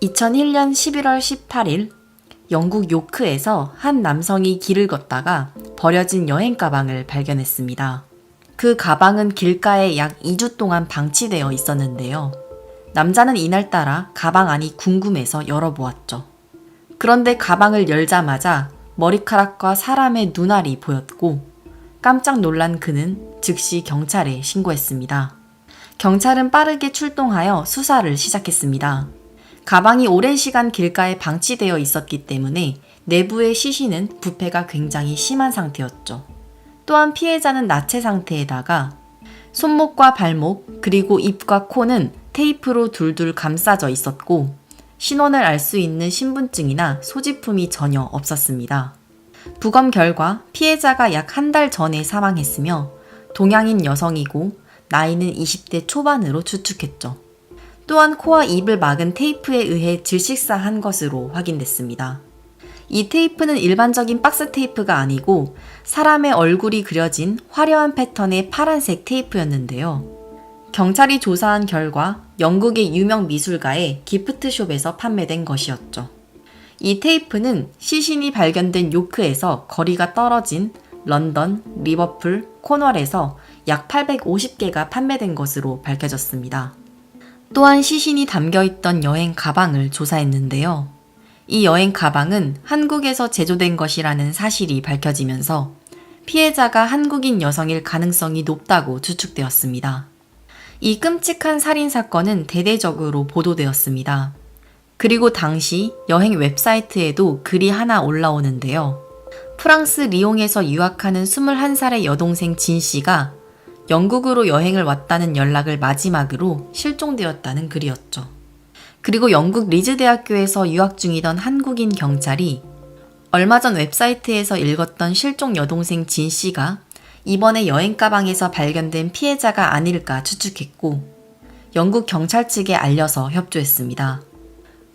2001년 11월 18일 영국 요크에서 한 남성이 길을 걷다가 버려진 여행 가방을 발견했습니다. 그 가방은 길가에 약 2주 동안 방치되어 있었는데요. 남자는 이날따라 가방 안이 궁금해서 열어보았죠. 그런데 가방을 열자마자 머리카락과 사람의 눈알이 보였고 깜짝 놀란 그는 즉시 경찰에 신고했습니다. 경찰은 빠르게 출동하여 수사를 시작했습니다. 가방이 오랜 시간 길가에 방치되어 있었기 때문에 내부의 시신은 부패가 굉장히 심한 상태였죠. 또한 피해자는 나체 상태에다가 손목과 발목 그리고 입과 코는 테이프로 둘둘 감싸져 있었고 신원을 알 수 있는 신분증이나 소지품이 전혀 없었습니다. 부검 결과 피해자가 약 한 달 전에 사망했으며 동양인 여성이고 나이는 20대 초반으로 추측했죠. 또한 코와 입을 막은 테이프에 의해 질식사한 것으로 확인됐습니다. 이 테이프는 일반적인 박스 테이프가 아니고 사람의 얼굴이 그려진 화려한 패턴의 파란색 테이프였는데요. 경찰이 조사한 결과 영국의 유명 미술가의 기프트숍에서 판매된 것이었죠. 이 테이프는 시신이 발견된 요크에서 거리가 떨어진 런던, 리버풀, 코널에서 약 850개가 판매된 것으로 밝혀졌습니다. 또한 시신이 담겨있던 여행 가방을 조사했는데요. 이 여행 가방은 한국에서 제조된 것이라는 사실이 밝혀지면서 피해자가 한국인 여성일 가능성이 높다고 추측되었습니다. 이 끔찍한 살인사건은 대대적으로 보도되었습니다. 그리고 당시 여행 웹사이트에도 글이 하나 올라오는데요. 프랑스 리옹에서 유학하는 21살의 여동생 진 씨가 영국으로 여행을 왔다는 연락을 마지막으로 실종되었다는 글이었죠. 그리고 영국 리즈 대학교에서 유학 중이던 한국인 경찰이 얼마 전 웹사이트에서 읽었던 실종 여동생 진 씨가 이번에 여행 가방에서 발견된 피해자가 아닐까 추측했고 영국 경찰 측에 알려서 협조했습니다.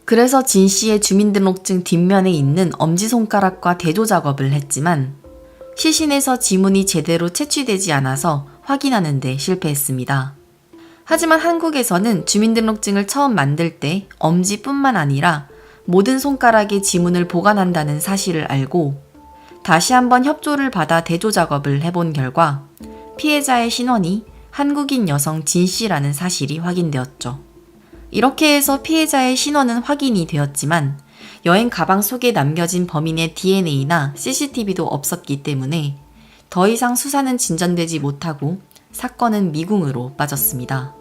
그래서 진 씨의 주민등록증 뒷면에 있는 엄지손가락과 대조 작업을 했지만 시신에서 지문이 제대로 채취되지 않아서 확인하는 데 실패했습니다. 하지만 한국에서는 주민등록증을 처음 만들 때 엄지뿐만 아니라 모든 손가락의 지문을 보관한다는 사실을 알고 다시 한번 협조를 받아 대조 작업을 해본 결과 피해자의 신원이 한국인 여성 진 씨라는 사실이 확인되었죠. 이렇게 해서 피해자의 신원은 확인이 되었지만 여행 가방 속에 남겨진 범인의 DNA나 CCTV도 없었기 때문에 더 이상 수사는 진전되지 못하고 사건은 미궁으로 빠졌습니다.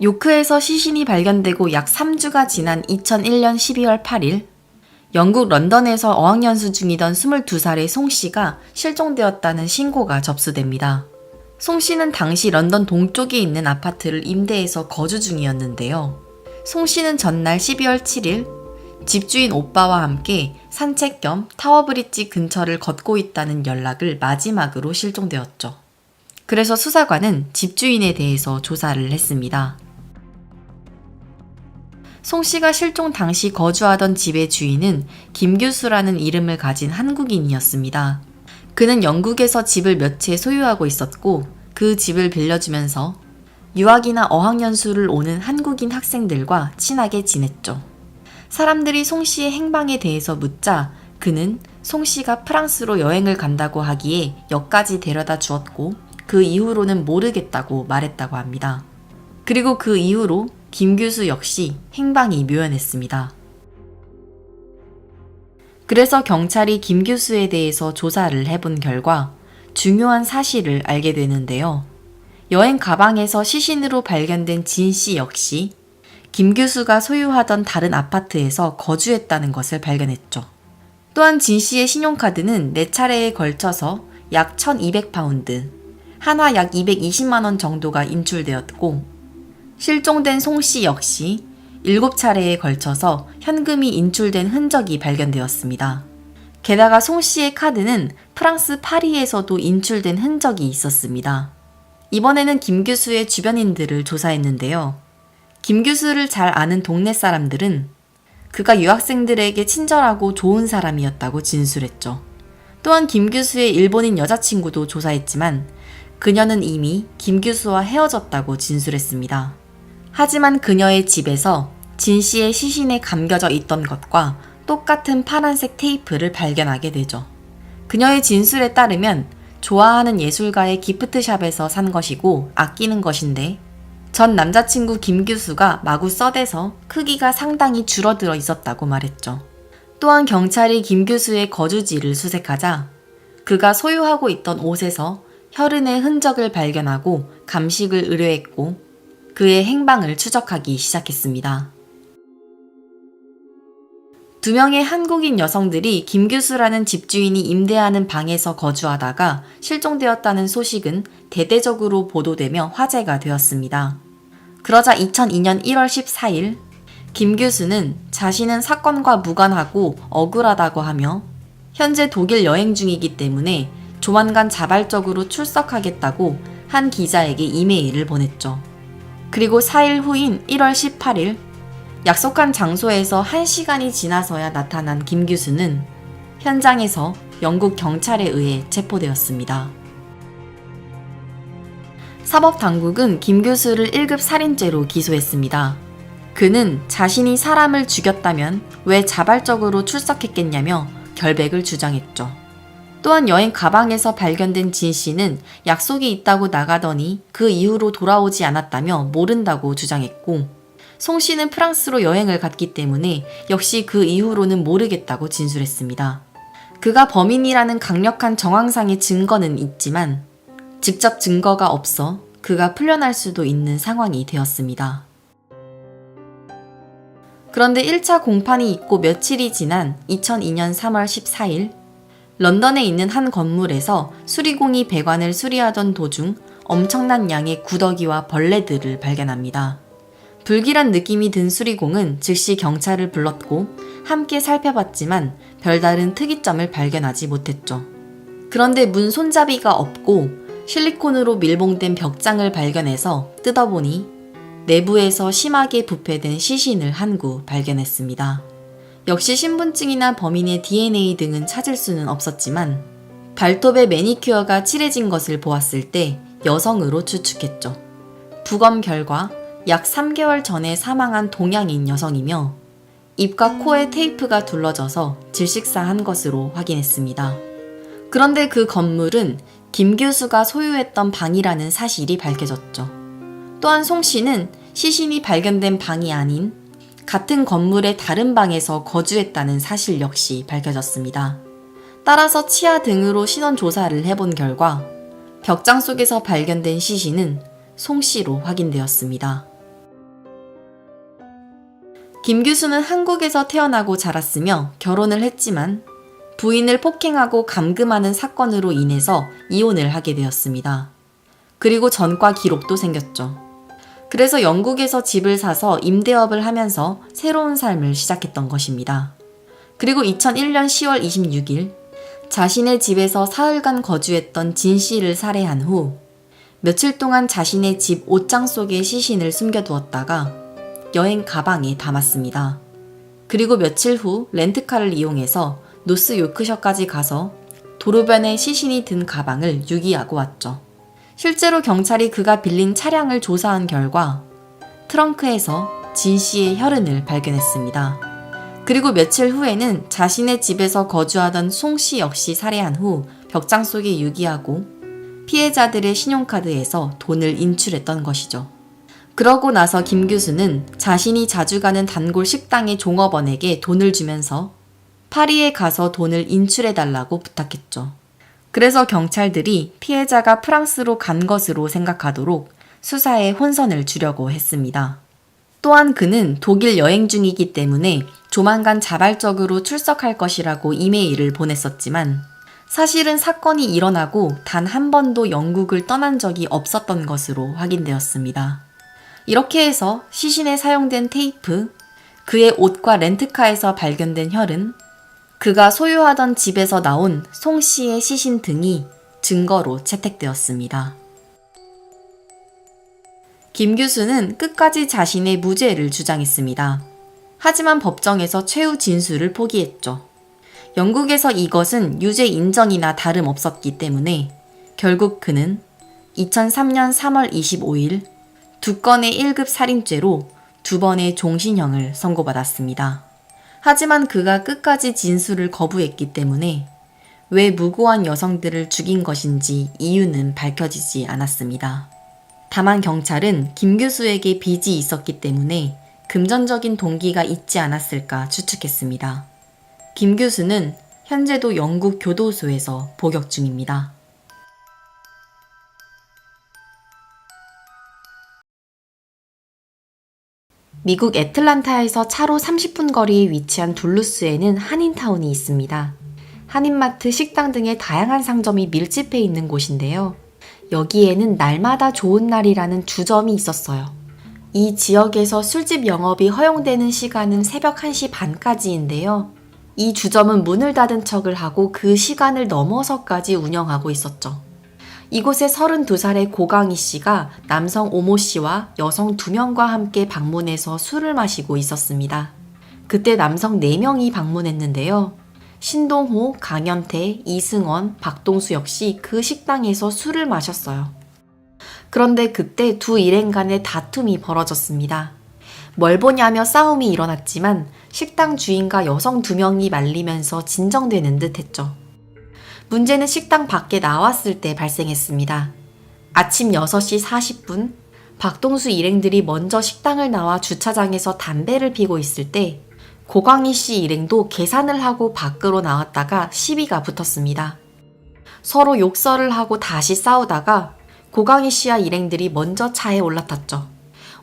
요크에서 시신이 발견되고 약 3주가 지난 2001년 12월 8일 영국 런던에서 어학연수 중이던 22살의 송 씨가 실종되었다는 신고가 접수됩니다. 송 씨는 당시 런던 동쪽에 있는 아파트를 임대해서 거주 중이었는데요. 송 씨는 전날 12월 7일 집주인 오빠와 함께 산책 겸 타워브릿지 근처를 걷고 있다는 연락을 마지막으로 실종되었죠. 그래서 수사관은 집주인에 대해서 조사를 했습니다. 송 씨가 실종 당시 거주하던 집의 주인은 김규수라는 이름을 가진 한국인이었습니다. 그는 영국에서 집을 몇 채 소유하고 있었고 그 집을 빌려주면서 유학이나 어학연수를 오는 한국인 학생들과 친하게 지냈죠. 사람들이 송 씨의 행방에 대해서 묻자 그는 송 씨가 프랑스로 여행을 간다고 하기에 역까지 데려다 주었고 그 이후로는 모르겠다고 말했다고 합니다. 그리고 그 이후로 김규수 역시 행방이 묘연했습니다. 그래서 경찰이 김규수에 대해서 조사를 해본 결과 중요한 사실을 알게 되는데요. 여행 가방에서 시신으로 발견된 진 씨 역시 김규수가 소유하던 다른 아파트에서 거주했다는 것을 발견했죠. 또한 진 씨의 신용카드는 4차례에 걸쳐서 약 1200파운드, 한화 약 220만 원 정도가 인출되었고 실종된 송 씨 역시 7차례에 걸쳐서 현금이 인출된 흔적이 발견되었습니다. 게다가 송 씨의 카드는 프랑스 파리에서도 인출된 흔적이 있었습니다. 이번에는 김규수의 주변인들을 조사했는데요. 김규수를 잘 아는 동네 사람들은 그가 유학생들에게 친절하고 좋은 사람이었다고 진술했죠. 또한 김규수의 일본인 여자친구도 조사했지만 그녀는 이미 김규수와 헤어졌다고 진술했습니다. 하지만 그녀의 집에서 진 씨의 시신에 감겨져 있던 것과 똑같은 파란색 테이프를 발견하게 되죠. 그녀의 진술에 따르면 좋아하는 예술가의 기프트샵에서 산 것이고 아끼는 것인데 전 남자친구 김규수가 마구 써대서 크기가 상당히 줄어들어 있었다고 말했죠. 또한 경찰이 김규수의 거주지를 수색하자 그가 소유하고 있던 옷에서 혈흔의 흔적을 발견하고 감식을 의뢰했고 그의 행방을 추적하기 시작했습니다. 2명의 한국인 여성들이 김규수라는 집주인이 임대하는 방에서 거주하다가 실종되었다는 소식은 대대적으로 보도되며 화제가 되었습니다. 그러자 2002년 1월 14일 김규수는 자신은 사건과 무관하고 억울하다고 하며 현재 독일 여행 중이기 때문에 조만간 자발적으로 출석하겠다고 한 기자에게 이메일을 보냈죠. 그리고 4일 후인 1월 18일 약속한 장소에서 1시간이 지나서야 나타난 김규수는 현장에서 영국 경찰에 의해 체포되었습니다. 사법당국은 김규수를 1급 살인죄로 기소했습니다. 그는 자신이 사람을 죽였다면 왜 자발적으로 출석했겠냐며 결백을 주장했죠. 또한 여행 가방에서 발견된 진 씨는 약속이 있다고 나가더니 그 이후로 돌아오지 않았다며 모른다고 주장했고 송 씨는 프랑스로 여행을 갔기 때문에 역시 그 이후로는 모르겠다고 진술했습니다. 그가 범인이라는 강력한 정황상의 증거는 있지만 직접 증거가 없어 그가 풀려날 수도 있는 상황이 되었습니다. 그런데 1차 공판이 있고 며칠이 지난 2002년 3월 14일 런던에 있는 한 건물에서 수리공이 배관을 수리하던 도중 엄청난 양의 구더기와 벌레들을 발견합니다. 불길한 느낌이 든 수리공은 즉시 경찰을 불렀고 함께 살펴봤지만 별다른 특이점을 발견하지 못했죠. 그런데 문 손잡이가 없고 실리콘으로 밀봉된 벽장을 발견해서 뜯어보니 내부에서 심하게 부패된 시신을 한 구 발견했습니다. 역시 신분증이나 범인의 DNA 등은 찾을 수는 없었지만 발톱에 매니큐어가 칠해진 것을 보았을 때 여성으로 추측했죠. 부검 결과 약 3개월 전에 사망한 동양인 여성이며 입과 코에 테이프가 둘러져서 질식사한 것으로 확인했습니다. 그런데 그 건물은 김규수가 소유했던 방이라는 사실이 밝혀졌죠. 또한 송 씨는 시신이 발견된 방이 아닌 같은 건물의 다른 방에서 거주했다는 사실 역시 밝혀졌습니다. 따라서 치아 등으로 신원 조사를 해본 결과 벽장 속에서 발견된 시신은 송 씨로 확인되었습니다. 김규수는 한국에서 태어나고 자랐으며 결혼을 했지만 부인을 폭행하고 감금하는 사건으로 인해서 이혼을 하게 되었습니다. 그리고 전과 기록도 생겼죠. 그래서 영국에서 집을 사서 임대업을 하면서 새로운 삶을 시작했던 것입니다. 그리고 2001년 10월 26일 자신의 집에서 사흘간 거주했던 진 씨를 살해한 후 며칠 동안 자신의 집 옷장 속에 시신을 숨겨두었다가 여행 가방에 담았습니다. 그리고 며칠 후 렌트카를 이용해서 노스 요크셔까지 가서 도로변에 시신이 든 가방을 유기하고 왔죠. 실제로 경찰이 그가 빌린 차량을 조사한 결과 트렁크에서 진 씨의 혈흔을 발견했습니다. 그리고 며칠 후에는 자신의 집에서 거주하던 송 씨 역시 살해한 후 벽장 속에 유기하고 피해자들의 신용카드에서 돈을 인출했던 것이죠. 그러고 나서 김규수는 자신이 자주 가는 단골 식당의 종업원에게 돈을 주면서 파리에 가서 돈을 인출해달라고 부탁했죠. 그래서 경찰들이 피해자가 프랑스로 간 것으로 생각하도록 수사에 혼선을 주려고 했습니다. 또한 그는 독일 여행 중이기 때문에 조만간 자발적으로 출석할 것이라고 이메일을 보냈었지만 사실은 사건이 일어나고 단 한 번도 영국을 떠난 적이 없었던 것으로 확인되었습니다. 이렇게 해서 시신에 사용된 테이프, 그의 옷과 렌트카에서 발견된 혈흔, 그가 소유하던 집에서 나온 송 씨의 시신 등이 증거로 채택되었습니다. 김규수는 끝까지 자신의 무죄를 주장했습니다. 하지만 법정에서 최후 진술을 포기했죠. 영국에서 이것은 유죄 인정이나 다름없었기 때문에 결국 그는 2003년 3월 25일 2건의 1급 살인죄로 2번의 종신형을 선고받았습니다. 하지만 그가 끝까지 진술을 거부했기 때문에 왜 무고한 여성들을 죽인 것인지 이유는 밝혀지지 않았습니다. 다만 경찰은 김 교수에게 빚이 있었기 때문에 금전적인 동기가 있지 않았을까 추측했습니다. 김 교수는 현재도 영국 교도소에서 복역 중입니다. 미국 애틀란타에서 차로 30분 거리에 위치한 둘루스에는 한인타운이 있습니다. 한인마트, 식당 등의 다양한 상점이 밀집해 있는 곳인데요. 여기에는 날마다 좋은 날이라는 주점이 있었어요. 이 지역에서 술집 영업이 허용되는 시간은 새벽 1시 반까지인데요. 이 주점은 문을 닫은 척을 하고 그 시간을 넘어서까지 운영하고 있었죠. 이곳에 32살의 고강희 씨가 남성 오모 씨와 여성 2명과 함께 방문해서 술을 마시고 있었습니다. 그때 남성 4명이 방문했는데요. 신동호, 강현태, 이승원, 박동수 역시 그 식당에서 술을 마셨어요. 그런데 그때 두 일행 간의 다툼이 벌어졌습니다. 뭘 보냐며 싸움이 일어났지만 식당 주인과 여성 2명이 말리면서 진정되는 듯 했죠. 문제는 식당 밖에 나왔을 때 발생했습니다. 아침 6시 40분, 박동수 일행들이 먼저 식당을 나와 주차장에서 담배를 피고 있을 때 고강희 씨 일행도 계산을 하고 밖으로 나왔다가 시비가 붙었습니다. 서로 욕설을 하고 다시 싸우다가 고강희 씨와 일행들이 먼저 차에 올라탔죠.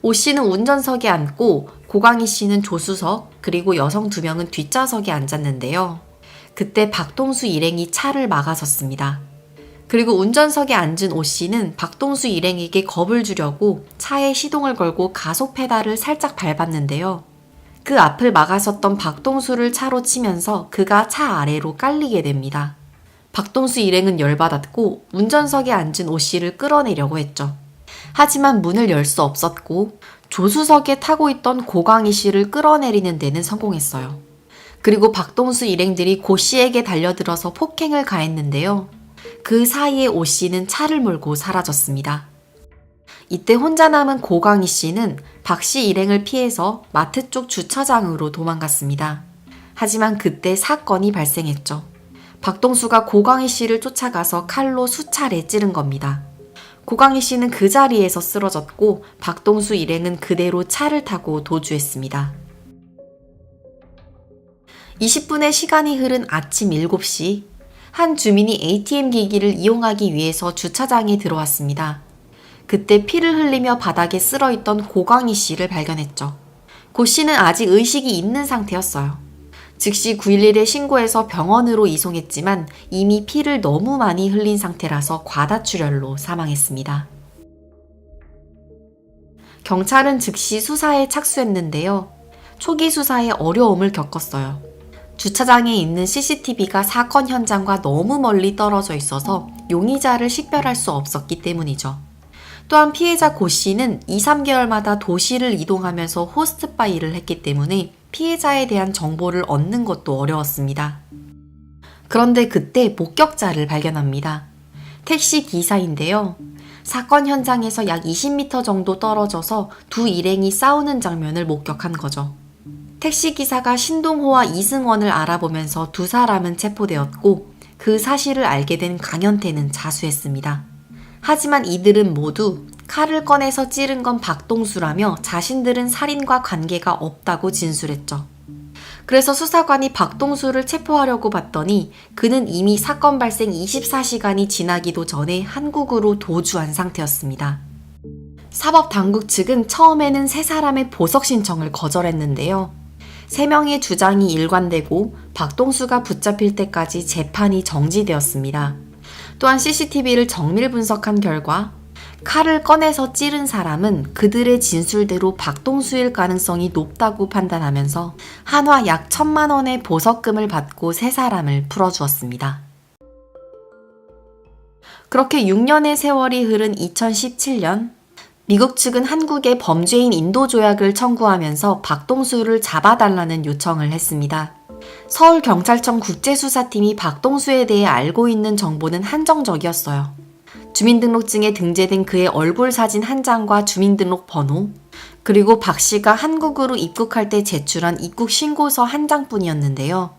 오 씨는 운전석에 앉고 고강희 씨는 조수석, 그리고 여성 2명은 뒷좌석에 앉았는데요. 그때 박동수 일행이 차를 막아섰습니다. 그리고 운전석에 앉은 오 씨는 박동수 일행에게 겁을 주려고 차에 시동을 걸고 가속 페달을 살짝 밟았는데요. 그 앞을 막아섰던 박동수를 차로 치면서 그가 차 아래로 깔리게 됩니다. 박동수 일행은 열받았고 운전석에 앉은 오 씨를 끌어내려고 했죠. 하지만 문을 열 수 없었고 조수석에 타고 있던 고강희 씨를 끌어내리는 데는 성공했어요. 그리고 박동수 일행들이 고 씨에게 달려들어서 폭행을 가했는데요. 그 사이에 오 씨는 차를 몰고 사라졌습니다. 이때 혼자 남은 고강희 씨는 박 씨 일행을 피해서 마트 쪽 주차장으로 도망갔습니다. 하지만 그때 사건이 발생했죠. 박동수가 고강희 씨를 쫓아가서 칼로 수차례 찌른 겁니다. 고강희 씨는 그 자리에서 쓰러졌고 박동수 일행은 그대로 차를 타고 도주했습니다. 20분의 시간이 흐른 아침 7시, 한 주민이 ATM 기기를 이용하기 위해서 주차장에 들어왔습니다. 그때 피를 흘리며 바닥에 쓸어있던 고강희 씨를 발견했죠. 고 씨는 아직 의식이 있는 상태였어요. 즉시 911에 신고해서 병원으로 이송했지만 이미 피를 너무 많이 흘린 상태라서 과다출혈로 사망했습니다. 경찰은 즉시 수사에 착수했는데요. 초기 수사에 어려움을 겪었어요. 주차장에 있는 CCTV가 사건 현장과 너무 멀리 떨어져 있어서 용의자를 식별할 수 없었기 때문이죠. 또한 피해자 고 씨는 2, 3개월마다 도시를 이동하면서 호스트바 일을 했기 때문에 피해자에 대한 정보를 얻는 것도 어려웠습니다. 그런데 그때 목격자를 발견합니다. 택시 기사인데요. 사건 현장에서 약 20m 정도 떨어져서 두 일행이 싸우는 장면을 목격한 거죠. 택시기사가 신동호와 이승원을 알아보면서 두 사람은 체포되었고 그 사실을 알게 된 강현태는 자수했습니다. 하지만 이들은 모두 칼을 꺼내서 찌른 건 박동수라며 자신들은 살인과 관계가 없다고 진술했죠. 그래서 수사관이 박동수를 체포하려고 봤더니 그는 이미 사건 발생 24시간이 지나기도 전에 한국으로 도주한 상태였습니다. 사법당국 측은 처음에는 세 사람의 보석 신청을 거절했는데요. 3명의 주장이 일관되고 박동수가 붙잡힐 때까지 재판이 정지되었습니다. 또한 CCTV를 정밀 분석한 결과 칼을 꺼내서 찌른 사람은 그들의 진술대로 박동수일 가능성이 높다고 판단하면서 한화 약 1,000만 원의 보석금을 받고 세 사람을 풀어주었습니다. 그렇게 6년의 세월이 흐른 2017년, 미국 측은 한국에 범죄인 인도조약을 청구하면서 박동수를 잡아달라는 요청을 했습니다. 서울경찰청 국제수사팀이 박동수에 대해 알고 있는 정보는 한정적이었어요. 주민등록증에 등재된 그의 얼굴 사진 한 장과 주민등록 번호, 그리고 박 씨가 한국으로 입국할 때 제출한 입국 신고서 한 장뿐이었는데요.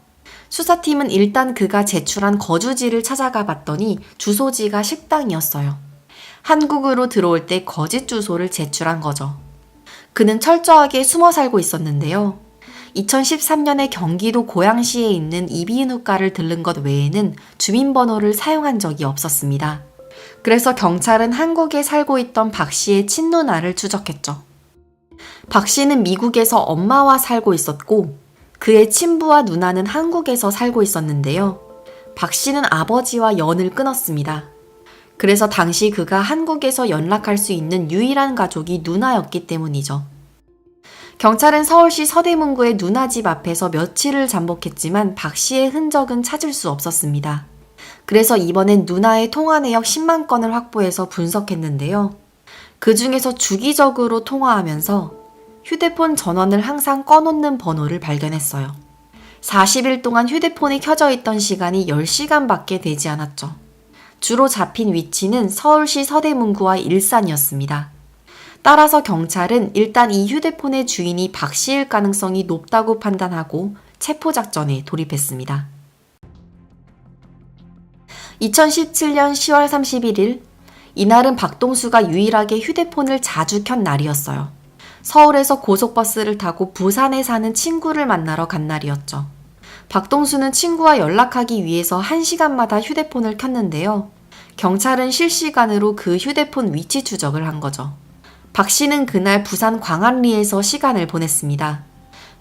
수사팀은 일단 그가 제출한 거주지를 찾아가 봤더니 주소지가 식당이었어요. 한국으로 들어올 때 거짓 주소를 제출한 거죠. 그는 철저하게 숨어 살고 있었는데요. 2013년에 경기도 고양시에 있는 이비인후과를 들른 것 외에는 주민번호를 사용한 적이 없었습니다. 그래서 경찰은 한국에 살고 있던 박 씨의 친누나를 추적했죠. 박 씨는 미국에서 엄마와 살고 있었고 그의 친부와 누나는 한국에서 살고 있었는데요. 박 씨는 아버지와 연을 끊었습니다. 그래서 당시 그가 한국에서 연락할 수 있는 유일한 가족이 누나였기 때문이죠. 경찰은 서울시 서대문구의 누나 집 앞에서 며칠을 잠복했지만 박 씨의 흔적은 찾을 수 없었습니다. 그래서 이번엔 누나의 통화 내역 10만 건을 확보해서 분석했는데요. 그 중에서 주기적으로 통화하면서 휴대폰 전원을 항상 꺼놓는 번호를 발견했어요. 40일 동안 휴대폰이 켜져 있던 시간이 10시간밖에 되지 않았죠. 주로 잡힌 위치는 서울시 서대문구와 일산이었습니다. 따라서 경찰은 일단 이 휴대폰의 주인이 박 씨일 가능성이 높다고 판단하고 체포작전에 돌입했습니다. 2017년 10월 31일, 이날은 박동수가 유일하게 휴대폰을 자주 켠 날이었어요. 서울에서 고속버스를 타고 부산에 사는 친구를 만나러 간 날이었죠. 박동수는 친구와 연락하기 위해서 1시간마다 휴대폰을 켰는데요. 경찰은 실시간으로 그 휴대폰 위치 추적을 한 거죠. 박 씨는 그날 부산 광안리에서 시간을 보냈습니다.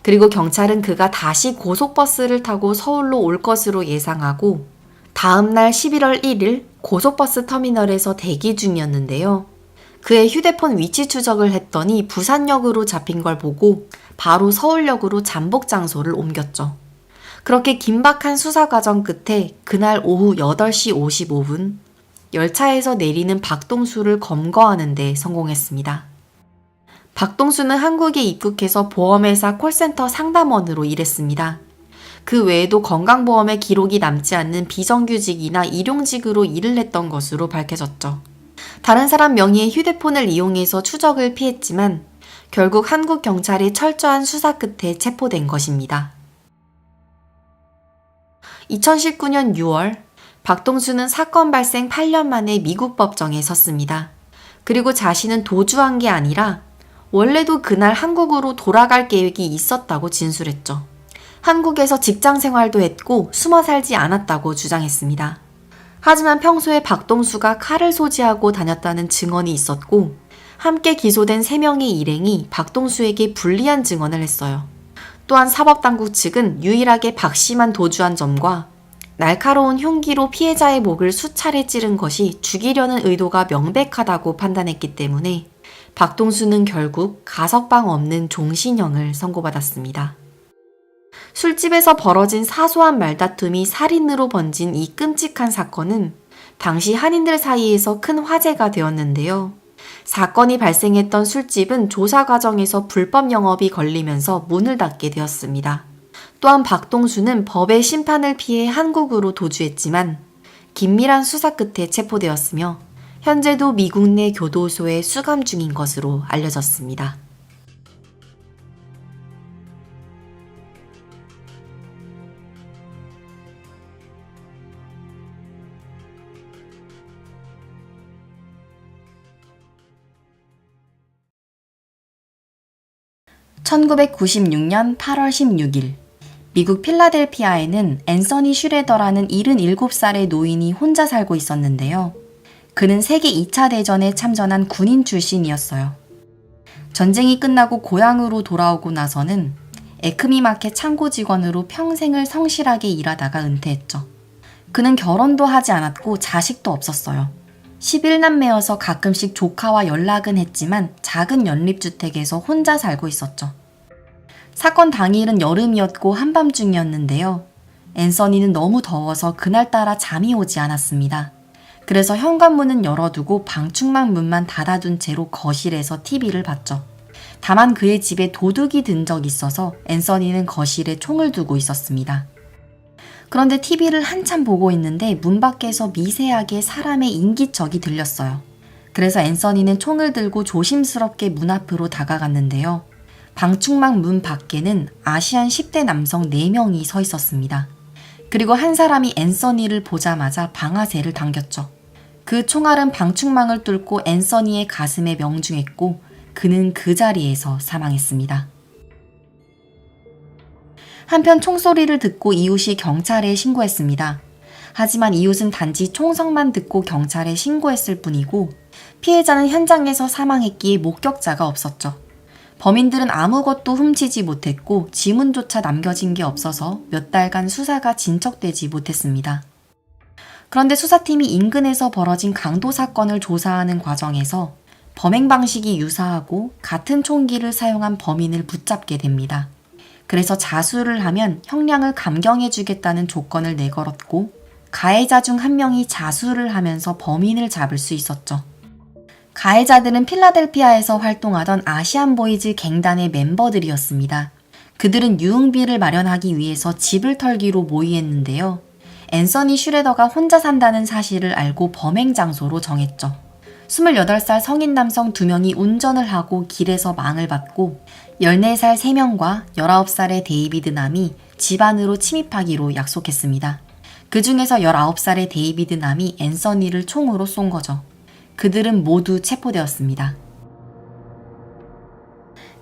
그리고 경찰은 그가 다시 고속버스를 타고 서울로 올 것으로 예상하고 다음날 11월 1일 고속버스 터미널에서 대기 중이었는데요. 그의 휴대폰 위치 추적을 했더니 부산역으로 잡힌 걸 보고 바로 서울역으로 잠복 장소를 옮겼죠. 그렇게 긴박한 수사 과정 끝에 그날 오후 8시 55분 열차에서 내리는 박동수를 검거하는 데 성공했습니다. 박동수는 한국에 입국해서 보험회사 콜센터 상담원으로 일했습니다. 그 외에도 건강보험에 기록이 남지 않는 비정규직이나 일용직으로 일을 했던 것으로 밝혀졌죠. 다른 사람 명의의 휴대폰을 이용해서 추적을 피했지만 결국 한국 경찰의 철저한 수사 끝에 체포된 것입니다. 2019년 6월, 박동수는 사건 발생 8년 만에 미국 법정에 섰습니다. 그리고 자신은 도주한 게 아니라 원래도 그날 한국으로 돌아갈 계획이 있었다고 진술했죠. 한국에서 직장 생활도 했고 숨어 살지 않았다고 주장했습니다. 하지만 평소에 박동수가 칼을 소지하고 다녔다는 증언이 있었고 함께 기소된 3명의 일행이 박동수에게 불리한 증언을 했어요. 또한 사법당국 측은 유일하게 박 씨만 도주한 점과 날카로운 흉기로 피해자의 목을 수차례 찌른 것이 죽이려는 의도가 명백하다고 판단했기 때문에 박동수는 결국 가석방 없는 종신형을 선고받았습니다. 술집에서 벌어진 사소한 말다툼이 살인으로 번진 이 끔찍한 사건은 당시 한인들 사이에서 큰 화제가 되었는데요. 사건이 발생했던 술집은 조사 과정에서 불법 영업이 걸리면서 문을 닫게 되었습니다. 또한 박동수는 법의 심판을 피해 한국으로 도주했지만 긴밀한 수사 끝에 체포되었으며 현재도 미국 내 교도소에 수감 중인 것으로 알려졌습니다. (1996년 8월 16일) 미국 필라델피아에는 앤서니 슈레더라는 77살의 노인이 혼자 살고 있었는데요. 그는 세계 2차 대전에 참전한 군인 출신이었어요. 전쟁이 끝나고 고향으로 돌아오고 나서는 에크미 마켓 창고 직원으로 평생을 성실하게 일하다가 은퇴했죠. 그는 결혼도 하지 않았고 자식도 없었어요. 11남매여서 가끔씩 조카와 연락은 했지만 작은 연립주택에서 혼자 살고 있었죠. 사건 당일은 여름이었고 한밤중이었는데요. 앤서니는 너무 더워서 그날따라 잠이 오지 않았습니다. 그래서 현관문은 열어두고 방충망 문만 닫아둔 채로 거실에서 TV를 봤죠. 다만 그의 집에 도둑이 든 적이 있어서 앤서니는 거실에 총을 두고 있었습니다. 그런데 TV를 한참 보고 있는데 문 밖에서 미세하게 사람의 인기척이 들렸어요. 그래서 앤서니는 총을 들고 조심스럽게 문 앞으로 다가갔는데요. 방충망 문 밖에는 아시안 10대 남성 4명이 서 있었습니다. 그리고 한 사람이 앤서니를 보자마자 방아쇠를 당겼죠. 그 총알은 방충망을 뚫고 앤서니의 가슴에 명중했고 그는 그 자리에서 사망했습니다. 한편 총소리를 듣고 이웃이 경찰에 신고했습니다. 하지만 이웃은 단지 총성만 듣고 경찰에 신고했을 뿐이고 피해자는 현장에서 사망했기에 목격자가 없었죠. 범인들은 아무것도 훔치지 못했고 지문조차 남겨진 게 없어서 몇 달간 수사가 진척되지 못했습니다. 그런데 수사팀이 인근에서 벌어진 강도 사건을 조사하는 과정에서 범행 방식이 유사하고 같은 총기를 사용한 범인을 붙잡게 됩니다. 그래서 자수를 하면 형량을 감경해주겠다는 조건을 내걸었고 가해자 중 한 명이 자수를 하면서 범인을 잡을 수 있었죠. 가해자들은 필라델피아에서 활동하던 아시안 보이즈 갱단의 멤버들이었습니다. 그들은 유흥비를 마련하기 위해서 집을 털기로 모의했는데요. 앤서니 슈레더가 혼자 산다는 사실을 알고 범행 장소로 정했죠. 28살 성인 남성 2명이 운전을 하고 길에서 망을 받고 14살 3명과 19살의 데이비드 남이 집 안으로 침입하기로 약속했습니다. 그 중에서 19살의 데이비드 남이 앤서니를 총으로 쏜 거죠. 그들은 모두 체포되었습니다.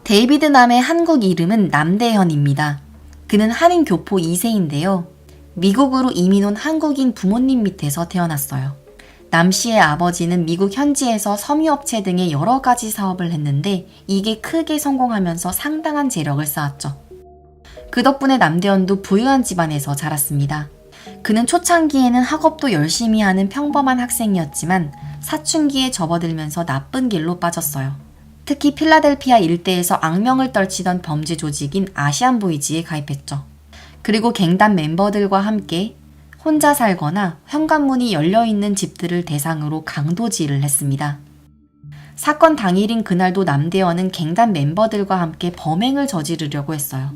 데이비드 남의 한국 이름은 남대현입니다. 그는 한인 교포 2세인데요. 미국으로 이민 온 한국인 부모님 밑에서 태어났어요. 남 씨의 아버지는 미국 현지에서 섬유업체 등의 여러 가지 사업을 했는데 이게 크게 성공하면서 상당한 재력을 쌓았죠. 그 덕분에 남대현도 부유한 집안에서 자랐습니다. 그는 초창기에는 학업도 열심히 하는 평범한 학생이었지만 사춘기에 접어들면서 나쁜 길로 빠졌어요. 특히 필라델피아 일대에서 악명을 떨치던 범죄 조직인 아시안 보이즈에 가입했죠. 그리고 갱단 멤버들과 함께 혼자 살거나 현관문이 열려있는 집들을 대상으로 강도질을 했습니다. 사건 당일인 그날도 남대현은 갱단 멤버들과 함께 범행을 저지르려고 했어요.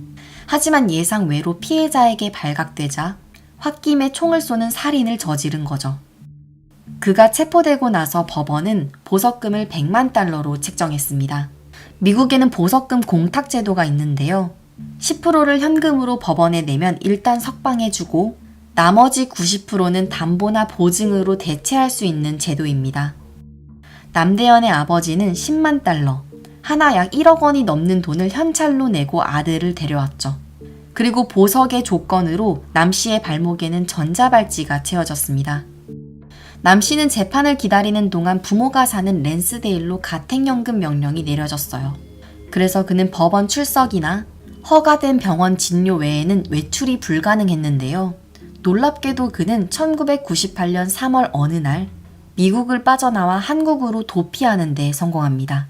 하지만 예상 외로 피해자에게 발각되자 홧김에 총을 쏘는 살인을 저지른 거죠. 그가 체포되고 나서 법원은 보석금을 100만 달러로 책정했습니다. 미국에는 보석금 공탁 제도가 있는데요. 10%를 현금으로 법원에 내면 일단 석방해주고 나머지 90%는 담보나 보증으로 대체할 수 있는 제도입니다. 남대현의 아버지는 10만 달러, 하나 약 1억 원이 넘는 돈을 현찰로 내고 아들을 데려왔죠. 그리고 보석의 조건으로 남 씨의 발목에는 전자발찌가 채워졌습니다. 남 씨는 재판을 기다리는 동안 부모가 사는 랜스데일로 가택연금 명령이 내려졌어요. 그래서 그는 법원 출석이나 허가된 병원 진료 외에는 외출이 불가능했는데요. 놀랍게도 그는 1998년 3월 어느 날 미국을 빠져나와 한국으로 도피하는 데 성공합니다.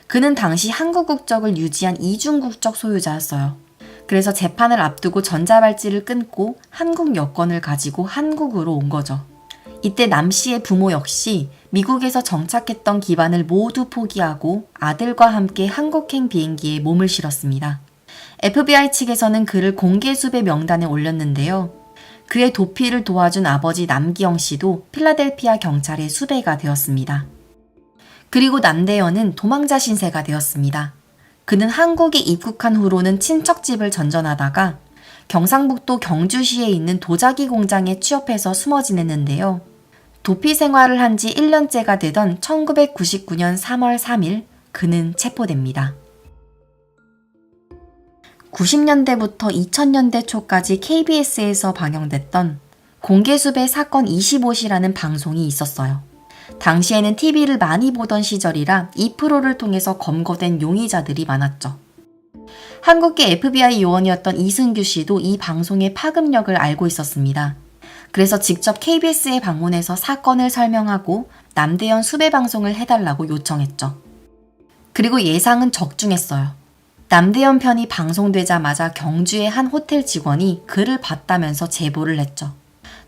그는 당시 한국 국적을 유지한 이중 국적 소유자였어요. 그래서 재판을 앞두고 전자발찌를 끊고 한국 여권을 가지고 한국으로 온 거죠. 이때 남 씨의 부모 역시 미국에서 정착했던 기반을 모두 포기하고 아들과 함께 한국행 비행기에 몸을 실었습니다. FBI 측에서는 그를 공개수배 명단에 올렸는데요. 그의 도피를 도와준 아버지 남기영 씨도 필라델피아 경찰의 수배가 되었습니다. 그리고 남대현은 도망자 신세가 되었습니다. 그는 한국에 입국한 후로는 친척집을 전전하다가 경상북도 경주시에 있는 도자기 공장에 취업해서 숨어 지냈는데요. 도피 생활을 한 지 1년째가 되던 1999년 3월 3일 그는 체포됩니다. 90년대부터 2000년대 초까지 KBS에서 방영됐던 공개수배 사건 25시라는 방송이 있었어요. 당시에는 TV를 많이 보던 시절이라 이 프로를 통해서 검거된 용의자들이 많았죠. 한국계 FBI 요원이었던 이승규 씨도 이 방송의 파급력을 알고 있었습니다. 그래서 직접 KBS에 방문해서 사건을 설명하고 남대현 수배 방송을 해달라고 요청했죠. 그리고 예상은 적중했어요. 남대현 편이 방송되자마자 경주의 한 호텔 직원이 그를 봤다면서 제보를 했죠.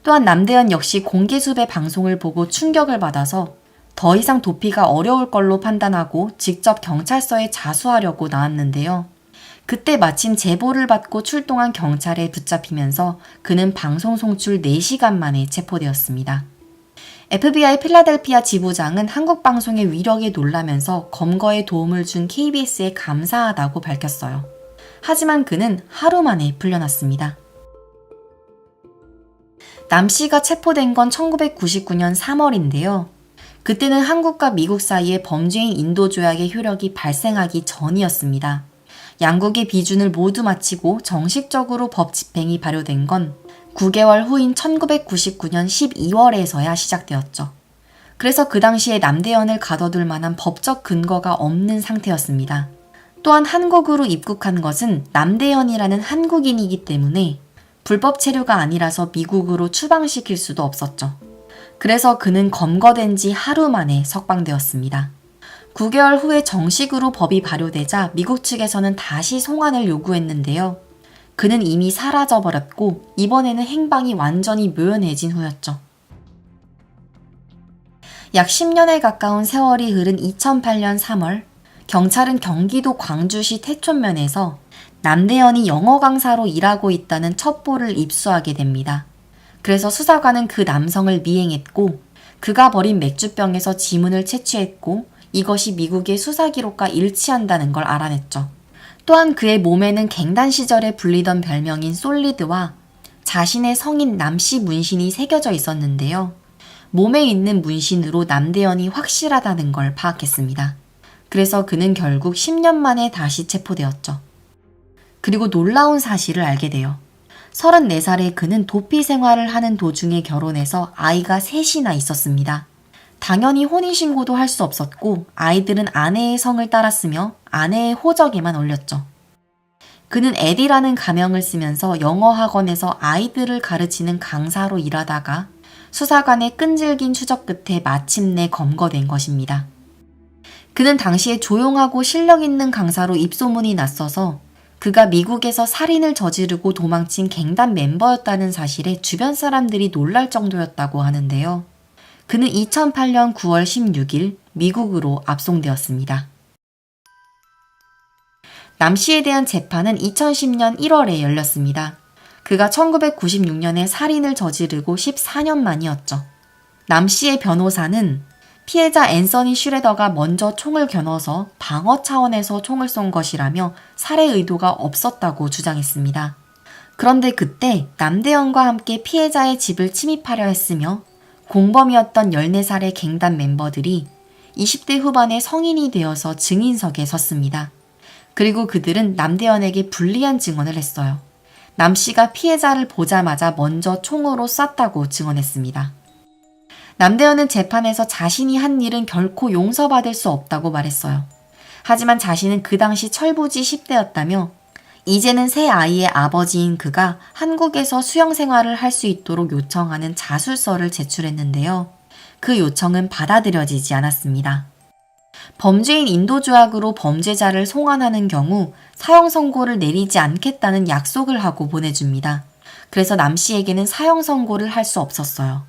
또한 남대현 역시 공개수배 방송을 보고 충격을 받아서 더 이상 도피가 어려울 걸로 판단하고 직접 경찰서에 자수하려고 나왔는데요. 그때 마침 제보를 받고 출동한 경찰에 붙잡히면서 그는 방송 송출 4시간 만에 체포되었습니다. FBI 필라델피아 지부장은 한국 방송의 위력에 놀라면서 검거에 도움을 준 KBS에 감사하다고 밝혔어요. 하지만 그는 하루 만에 풀려났습니다. 남 씨가 체포된 건 1999년 3월인데요. 그때는 한국과 미국 사이에 범죄인 인도 조약의 효력이 발생하기 전이었습니다. 양국의 비준을 모두 마치고 정식적으로 법 집행이 발효된 건 9개월 후인 1999년 12월에서야 시작되었죠. 그래서 그 당시에 남대현을 가둬둘 만한 법적 근거가 없는 상태였습니다. 또한 한국으로 입국한 것은 남대현이라는 한국인이기 때문에 불법 체류가 아니라서 미국으로 추방시킬 수도 없었죠. 그래서 그는 검거된 지 하루 만에 석방되었습니다. 9개월 후에 정식으로 법이 발효되자 미국 측에서는 다시 송환을 요구했는데요. 그는 이미 사라져버렸고 이번에는 행방이 완전히 묘연해진 후였죠. 약 10년에 가까운 세월이 흐른 2008년 3월, 경찰은 경기도 광주시 태촌면에서 남대현이 영어 강사로 일하고 있다는 첩보를 입수하게 됩니다. 그래서 수사관은 그 남성을 미행했고 그가 버린 맥주병에서 지문을 채취했고 이것이 미국의 수사 기록과 일치한다는 걸 알아냈죠. 또한 그의 몸에는 갱단 시절에 불리던 별명인 솔리드와 자신의 성인 남씨 문신이 새겨져 있었는데요. 몸에 있는 문신으로 남대현이 확실하다는 걸 파악했습니다. 그래서 그는 결국 10년 만에 다시 체포되었죠. 그리고 놀라운 사실을 알게 돼요. 34살의 그는 도피 생활을 하는 도중에 결혼해서 아이가 셋이나 있었습니다. 당연히 혼인신고도 할 수 없었고 아이들은 아내의 성을 따랐으며 아내의 호적에만 올렸죠. 그는 에디라는 가명을 쓰면서 영어 학원에서 아이들을 가르치는 강사로 일하다가 수사관의 끈질긴 추적 끝에 마침내 검거된 것입니다. 그는 당시에 조용하고 실력 있는 강사로 입소문이 났어서 그가 미국에서 살인을 저지르고 도망친 갱단 멤버였다는 사실에 주변 사람들이 놀랄 정도였다고 하는데요. 그는 2008년 9월 16일 미국으로 압송되었습니다. 남 씨에 대한 재판은 2010년 1월에 열렸습니다. 그가 1996년에 살인을 저지르고 14년 만이었죠. 남 씨의 변호사는 피해자 앤서니 슈레더가 먼저 총을 겨눠서 방어 차원에서 총을 쏜 것이라며 살해 의도가 없었다고 주장했습니다. 그런데 그때 남대현과 함께 피해자의 집을 침입하려 했으며 공범이었던 14살의 갱단 멤버들이 20대 후반의 성인이 되어서 증인석에 섰습니다. 그리고 그들은 남대현에게 불리한 증언을 했어요. 남 씨가 피해자를 보자마자 먼저 총으로 쐈다고 증언했습니다. 남대현은 재판에서 자신이 한 일은 결코 용서받을 수 없다고 말했어요. 하지만 자신은 그 당시 철부지 10대였다며 이제는 새 아이의 아버지인 그가 한국에서 수영 생활을 할 수 있도록 요청하는 자술서를 제출했는데요. 그 요청은 받아들여지지 않았습니다. 범죄인 인도조약으로 범죄자를 송환하는 경우 사형 선고를 내리지 않겠다는 약속을 하고 보내줍니다. 그래서 남 씨에게는 사형 선고를 할 수 없었어요.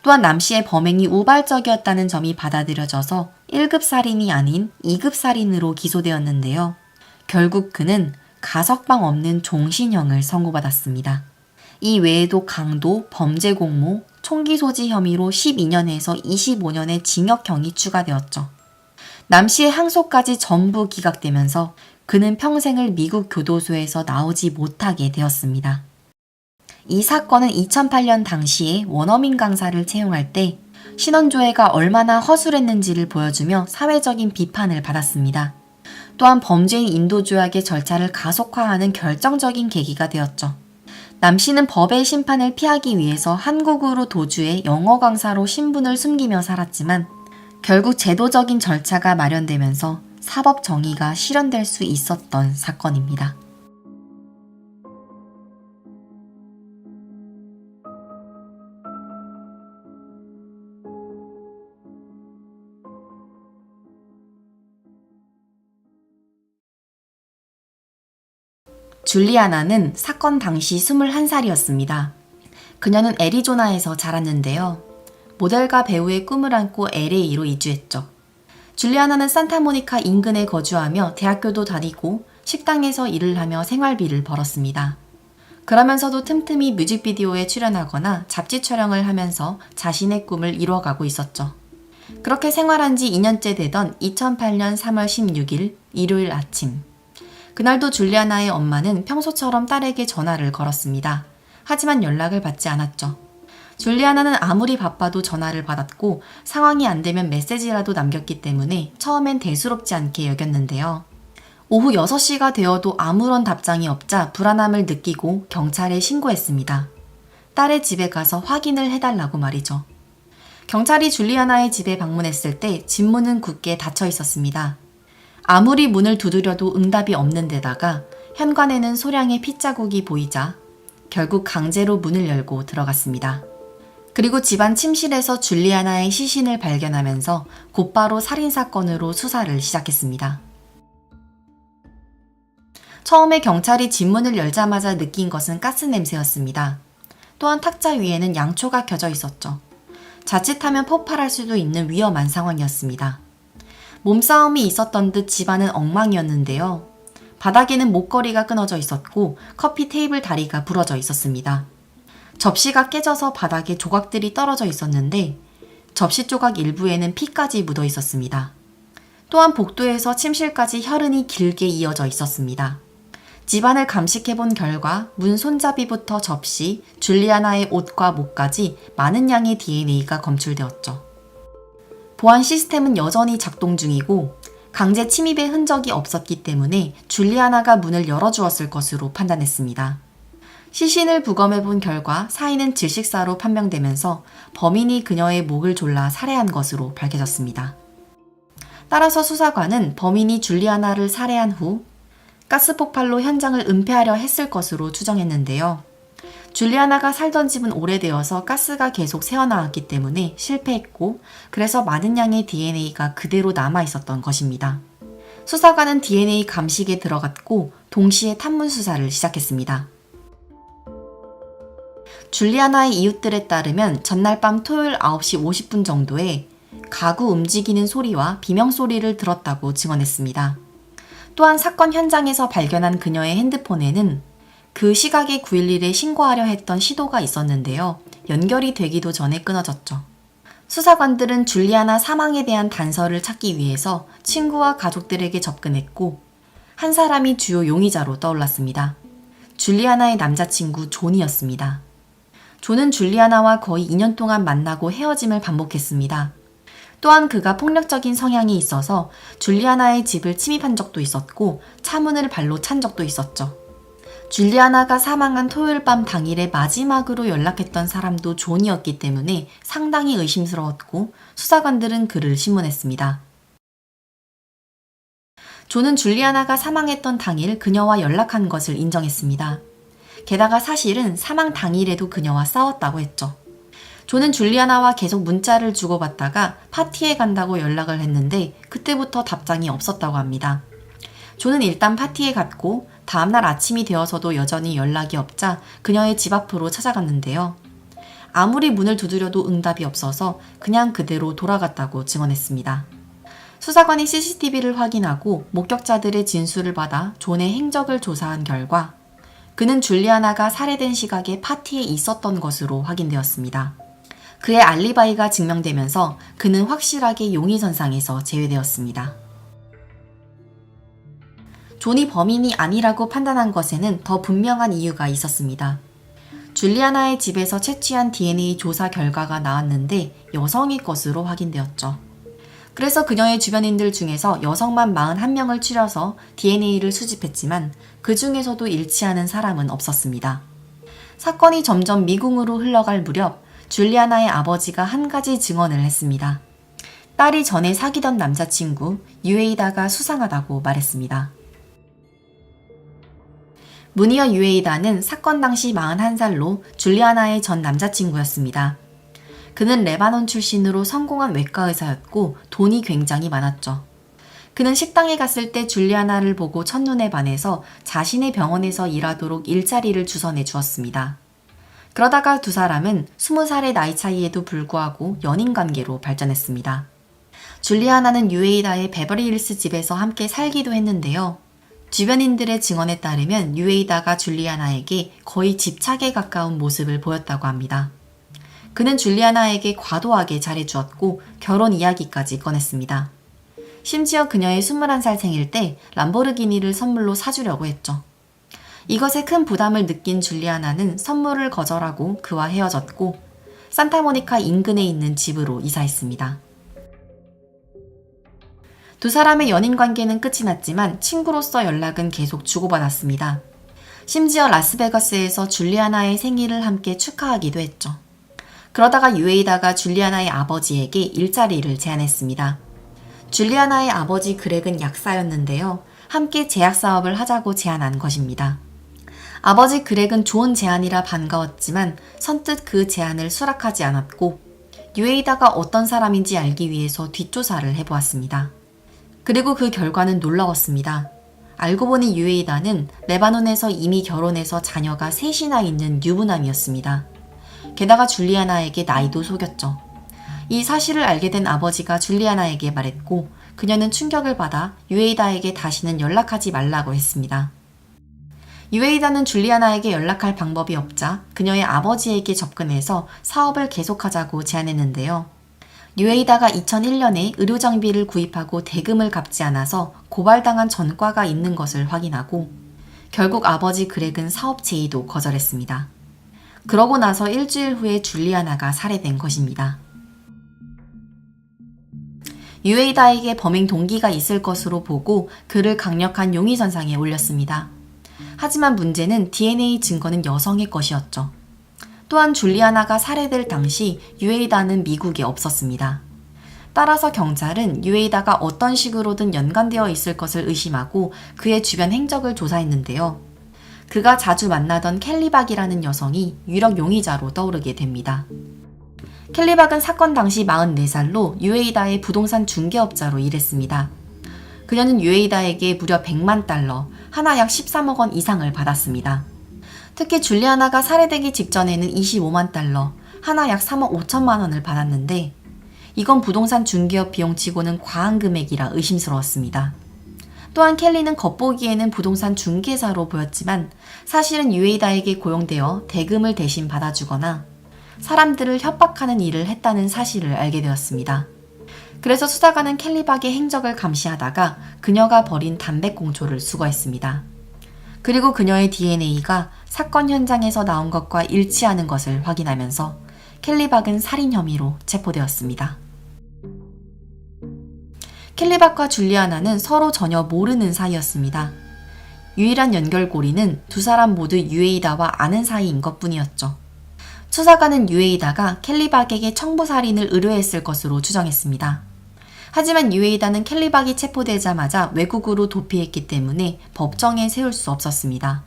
또한 남 씨의 범행이 우발적이었다는 점이 받아들여져서 1급 살인이 아닌 2급 살인으로 기소되었는데요. 결국 그는 가석방 없는 종신형을 선고받았습니다. 이 외에도 강도, 범죄 공모, 총기 소지 혐의로 12년에서 25년의 징역형이 추가되었죠. 남 씨의 항소까지 전부 기각되면서 그는 평생을 미국 교도소에서 나오지 못하게 되었습니다. 이 사건은 2008년 당시에 원어민 강사를 채용할 때 신원조회가 얼마나 허술했는지를 보여주며 사회적인 비판을 받았습니다. 또한 범죄인 인도조약의 절차를 가속화하는 결정적인 계기가 되었죠. 남 씨는 법의 심판을 피하기 위해서 한국으로 도주해 영어 강사로 신분을 숨기며 살았지만 결국 제도적인 절차가 마련되면서 사법 정의가 실현될 수 있었던 사건입니다. 줄리아나는 사건 당시 21살이었습니다. 그녀는 애리조나에서 자랐는데요. 모델과 배우의 꿈을 안고 LA로 이주했죠. 줄리아나는 산타모니카 인근에 거주하며 대학교도 다니고 식당에서 일을 하며 생활비를 벌었습니다. 그러면서도 틈틈이 뮤직비디오에 출연하거나 잡지 촬영을 하면서 자신의 꿈을 이루어가고 있었죠. 그렇게 생활한 지 2년째 되던 2008년 3월 16일 일요일 아침. 그날도 줄리아나의 엄마는 평소처럼 딸에게 전화를 걸었습니다. 하지만 연락을 받지 않았죠. 줄리아나는 아무리 바빠도 전화를 받았고 상황이 안 되면 메시지라도 남겼기 때문에 처음엔 대수롭지 않게 여겼는데요. 오후 6시가 되어도 아무런 답장이 없자 불안함을 느끼고 경찰에 신고했습니다. 딸의 집에 가서 확인을 해달라고 말이죠. 경찰이 줄리아나의 집에 방문했을 때 집 문은 굳게 닫혀 있었습니다. 아무리 문을 두드려도 응답이 없는 데다가 현관에는 소량의 핏자국이 보이자 결국 강제로 문을 열고 들어갔습니다. 그리고 집안 침실에서 줄리아나의 시신을 발견하면서 곧바로 살인사건으로 수사를 시작했습니다. 처음에 경찰이 집 문을 열자마자 느낀 것은 가스 냄새였습니다. 또한 탁자 위에는 양초가 켜져 있었죠. 자칫하면 폭발할 수도 있는 위험한 상황이었습니다. 몸싸움이 있었던 듯 집안은 엉망이었는데요. 바닥에는 목걸이가 끊어져 있었고 커피 테이블 다리가 부러져 있었습니다. 접시가 깨져서 바닥에 조각들이 떨어져 있었는데 접시 조각 일부에는 피까지 묻어 있었습니다. 또한 복도에서 침실까지 혈흔이 길게 이어져 있었습니다. 집안을 감식해본 결과 문 손잡이부터 접시, 줄리아나의 옷과 목까지 많은 양의 DNA가 검출되었죠. 보안 시스템은 여전히 작동 중이고 강제 침입의 흔적이 없었기 때문에 줄리아나가 문을 열어주었을 것으로 판단했습니다. 시신을 부검해본 결과 사인은 질식사로 판명되면서 범인이 그녀의 목을 졸라 살해한 것으로 밝혀졌습니다. 따라서 수사관은 범인이 줄리아나를 살해한 후 가스 폭발로 현장을 은폐하려 했을 것으로 추정했는데요. 줄리아나가 살던 집은 오래되어서 가스가 계속 새어나왔기 때문에 실패했고 그래서 많은 양의 DNA가 그대로 남아 있었던 것입니다. 수사관은 DNA 감식에 들어갔고 동시에 탐문 수사를 시작했습니다. 줄리아나의 이웃들에 따르면 전날 밤 토요일 9시 50분 정도에 가구 움직이는 소리와 비명소리를 들었다고 증언했습니다. 또한 사건 현장에서 발견한 그녀의 핸드폰에는 그 시각에 911에 신고하려 했던 시도가 있었는데요. 연결이 되기도 전에 끊어졌죠. 수사관들은 줄리아나 사망에 대한 단서를 찾기 위해서 친구와 가족들에게 접근했고 한 사람이 주요 용의자로 떠올랐습니다. 줄리아나의 남자친구 존이었습니다. 존은 줄리아나와 거의 2년 동안 만나고 헤어짐을 반복했습니다. 또한 그가 폭력적인 성향이 있어서 줄리아나의 집을 침입한 적도 있었고 차문을 발로 찬 적도 있었죠. 줄리아나가 사망한 토요일 밤 당일에 마지막으로 연락했던 사람도 존이었기 때문에 상당히 의심스러웠고 수사관들은 그를 신문했습니다. 존은 줄리아나가 사망했던 당일 그녀와 연락한 것을 인정했습니다. 게다가 사실은 사망 당일에도 그녀와 싸웠다고 했죠. 존은 줄리아나와 계속 문자를 주고받다가 파티에 간다고 연락을 했는데 그때부터 답장이 없었다고 합니다. 존은 일단 파티에 갔고 다음날 아침이 되어서도 여전히 연락이 없자 그녀의 집 앞으로 찾아갔는데요. 아무리 문을 두드려도 응답이 없어서 그냥 그대로 돌아갔다고 증언했습니다. 수사관이 CCTV를 확인하고 목격자들의 진술을 받아 존의 행적을 조사한 결과 그는 줄리아나가 살해된 시각에 파티에 있었던 것으로 확인되었습니다. 그의 알리바이가 증명되면서 그는 확실하게 용의선상에서 제외되었습니다. 존이 범인이 아니라고 판단한 것에는 더 분명한 이유가 있었습니다. 줄리아나의 집에서 채취한 DNA 조사 결과가 나왔는데 여성의 것으로 확인되었죠. 그래서 그녀의 주변인들 중에서 여성만 41명을 추려서 DNA를 수집했지만 그 중에서도 일치하는 사람은 없었습니다. 사건이 점점 미궁으로 흘러갈 무렵 줄리아나의 아버지가 한 가지 증언을 했습니다. 딸이 전에 사귀던 남자친구 유에이다가 수상하다고 말했습니다. 무니어 유에이다는 사건 당시 41살로 줄리아나의 전 남자친구였습니다. 그는 레바논 출신으로 성공한 외과의사였고 돈이 굉장히 많았죠. 그는 식당에 갔을 때 줄리아나를 보고 첫눈에 반해서 자신의 병원에서 일하도록 일자리를 주선해 주었습니다. 그러다가 두 사람은 20살의 나이 차이에도 불구하고 연인 관계로 발전했습니다. 줄리아나는 유에이다의 베버리힐스 집에서 함께 살기도 했는데요. 주변인들의 증언에 따르면 유에이다가 줄리아나에게 거의 집착에 가까운 모습을 보였다고 합니다. 그는 줄리아나에게 과도하게 잘해주었고 결혼 이야기까지 꺼냈습니다. 심지어 그녀의 21살 생일 때 람보르기니를 선물로 사주려고 했죠. 이것에 큰 부담을 느낀 줄리아나는 선물을 거절하고 그와 헤어졌고 산타모니카 인근에 있는 집으로 이사했습니다. 두 사람의 연인 관계는 끝이 났지만 친구로서 연락은 계속 주고받았습니다. 심지어 라스베가스에서 줄리아나의 생일을 함께 축하하기도 했죠. 그러다가 유에이다가 줄리아나의 아버지에게 일자리를 제안했습니다. 줄리아나의 아버지 그렉은 약사였는데요. 함께 제약 사업을 하자고 제안한 것입니다. 아버지 그렉은 좋은 제안이라 반가웠지만 선뜻 그 제안을 수락하지 않았고 유에이다가 어떤 사람인지 알기 위해서 뒷조사를 해보았습니다. 그리고 그 결과는 놀라웠습니다. 알고 보니 유에이다는 레바논에서 이미 결혼해서 자녀가 셋이나 있는 유부남이었습니다. 게다가 줄리아나에게 나이도 속였죠. 이 사실을 알게 된 아버지가 줄리아나에게 말했고 그녀는 충격을 받아 유에이다에게 다시는 연락하지 말라고 했습니다. 유에이다는 줄리아나에게 연락할 방법이 없자 그녀의 아버지에게 접근해서 사업을 계속하자고 제안했는데요. 유에이다가 2001년에 의료장비를 구입하고 대금을 갚지 않아서 고발당한 전과가 있는 것을 확인하고 결국 아버지 그렉은 사업 제의도 거절했습니다. 그러고 나서 일주일 후에 줄리아나가 살해된 것입니다. 유에이다에게 범행 동기가 있을 것으로 보고 그를 강력한 용의선상에 올렸습니다. 하지만 문제는 DNA 증거는 여성의 것이었죠. 또한 줄리아나가 살해될 당시 유에이다는 미국에 없었습니다. 따라서 경찰은 유에이다가 어떤 식으로든 연관되어 있을 것을 의심하고 그의 주변 행적을 조사했는데요. 그가 자주 만나던 켈리박이라는 여성이 유력 용의자로 떠오르게 됩니다. 켈리박은 사건 당시 44살로 유에이다의 부동산 중개업자로 일했습니다. 그녀는 유에이다에게 무려 100만 달러, 하나 약 13억 원 이상을 받았습니다. 특히 줄리아나가 살해되기 직전에는 25만 달러, 하나 약 3억 5천만 원을 받았는데 이건 부동산 중개업 비용치고는 과한 금액이라 의심스러웠습니다. 또한 켈리는 겉보기에는 부동산 중개사로 보였지만 사실은 유에이다에게 고용되어 대금을 대신 받아주거나 사람들을 협박하는 일을 했다는 사실을 알게 되었습니다. 그래서 수사관은 켈리박의 행적을 감시하다가 그녀가 버린 담배꽁초를 수거했습니다. 그리고 그녀의 DNA가 사건 현장에서 나온 것과 일치하는 것을 확인하면서 켈리박은 살인 혐의로 체포되었습니다. 켈리박과 줄리아나는 서로 전혀 모르는 사이였습니다. 유일한 연결고리는 두 사람 모두 유에이다와 아는 사이인 것뿐이었죠. 수사관은 유에이다가 켈리박에게 청부살인을 의뢰했을 것으로 추정했습니다. 하지만 유에이다는 켈리박이 체포되자마자 외국으로 도피했기 때문에 법정에 세울 수 없었습니다.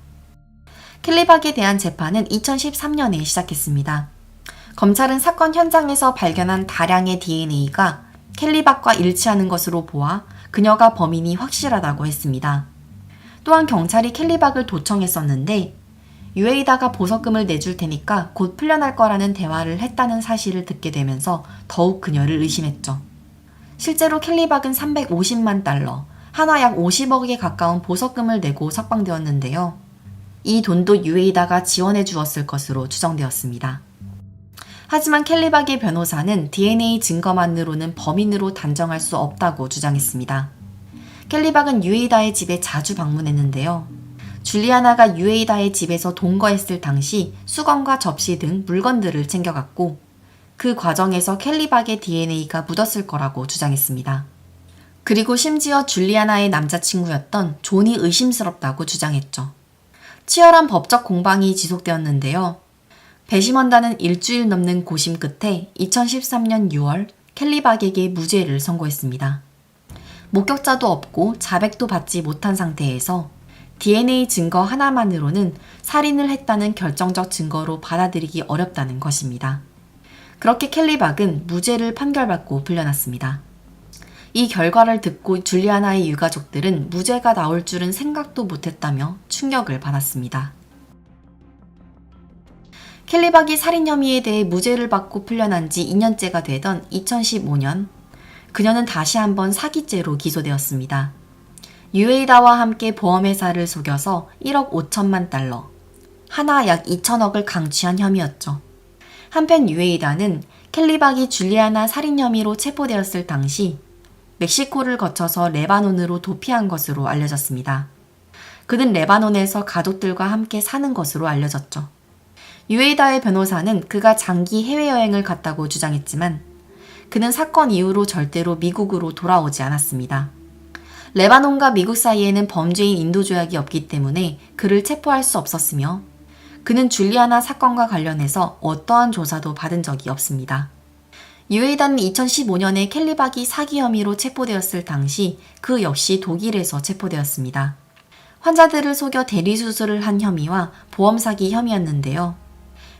켈리박에 대한 재판은 2013년에 시작했습니다. 검찰은 사건 현장에서 발견한 다량의 DNA가 켈리박과 일치하는 것으로 보아 그녀가 범인이 확실하다고 했습니다. 또한 경찰이 켈리박을 도청했었는데 유에이다가 보석금을 내줄 테니까 곧 풀려날 거라는 대화를 했다는 사실을 듣게 되면서 더욱 그녀를 의심했죠. 실제로 켈리박은 350만 달러, 하나 약 50억에 가까운 보석금을 내고 석방되었는데요. 이 돈도 유에이다가 지원해 주었을 것으로 추정되었습니다. 하지만 켈리박의 변호사는 DNA 증거만으로는 범인으로 단정할 수 없다고 주장했습니다. 켈리박은 유에이다의 집에 자주 방문했는데요. 줄리아나가 유에이다의 집에서 동거했을 당시 수건과 접시 등 물건들을 챙겨갔고 그 과정에서 켈리박의 DNA가 묻었을 거라고 주장했습니다. 그리고 심지어 줄리아나의 남자친구였던 존이 의심스럽다고 주장했죠. 치열한 법적 공방이 지속되었는데요. 배심원단은 일주일 넘는 고심 끝에 2013년 6월 켈리박에게 무죄를 선고했습니다. 목격자도 없고 자백도 받지 못한 상태에서 DNA 증거 하나만으로는 살인을 했다는 결정적 증거로 받아들이기 어렵다는 것입니다. 그렇게 켈리박은 무죄를 판결받고 풀려났습니다. 이 결과를 듣고 줄리아나의 유가족들은 무죄가 나올 줄은 생각도 못했다며 충격을 받았습니다. 켈리박이 살인 혐의에 대해 무죄를 받고 풀려난 지 2년째가 되던 2015년, 그녀는 다시 한번 사기죄로 기소되었습니다. 유에이다와 함께 보험회사를 속여서 1억 5천만 달러, 하나 약 2천억을 강취한 혐의였죠. 한편 유에이다는 켈리박이 줄리아나 살인 혐의로 체포되었을 당시 멕시코를 거쳐서 레바논으로 도피한 것으로 알려졌습니다. 그는 레바논에서 가족들과 함께 사는 것으로 알려졌죠. 유에이다의 변호사는 그가 장기 해외여행을 갔다고 주장했지만 그는 사건 이후로 절대로 미국으로 돌아오지 않았습니다. 레바논과 미국 사이에는 범죄인 인도조약이 없기 때문에 그를 체포할 수 없었으며 그는 줄리아나 사건과 관련해서 어떠한 조사도 받은 적이 없습니다. 유에이다는 2015년에 켈리박이 사기 혐의로 체포되었을 당시 그 역시 독일에서 체포되었습니다. 환자들을 속여 대리수술을 한 혐의와 보험 사기 혐의였는데요.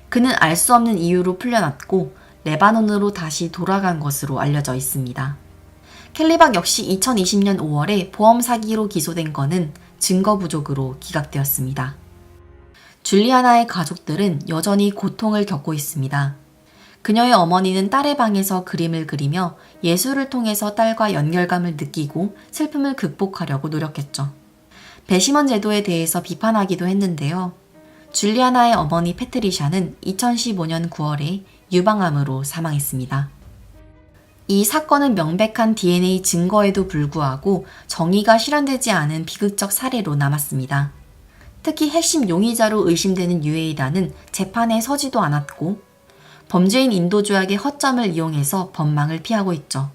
그는 알 수 없는 이유로 풀려났고 레바논으로 다시 돌아간 것으로 알려져 있습니다. 켈리박 역시 2020년 5월에 보험 사기로 기소된 것은 증거 부족으로 기각되었습니다. 줄리아나의 가족들은 여전히 고통을 겪고 있습니다. 그녀의 어머니는 딸의 방에서 그림을 그리며 예술을 통해서 딸과 연결감을 느끼고 슬픔을 극복하려고 노력했죠. 배심원 제도에 대해서 비판하기도 했는데요. 줄리아나의 어머니 패트리샤는 2015년 9월에 유방암으로 사망했습니다. 이 사건은 명백한 DNA 증거에도 불구하고 정의가 실현되지 않은 비극적 사례로 남았습니다. 특히 핵심 용의자로 의심되는 유에이다는 재판에 서지도 않았고 범죄인 인도조약의 허점을 이용해서 법망을 피하고 있죠.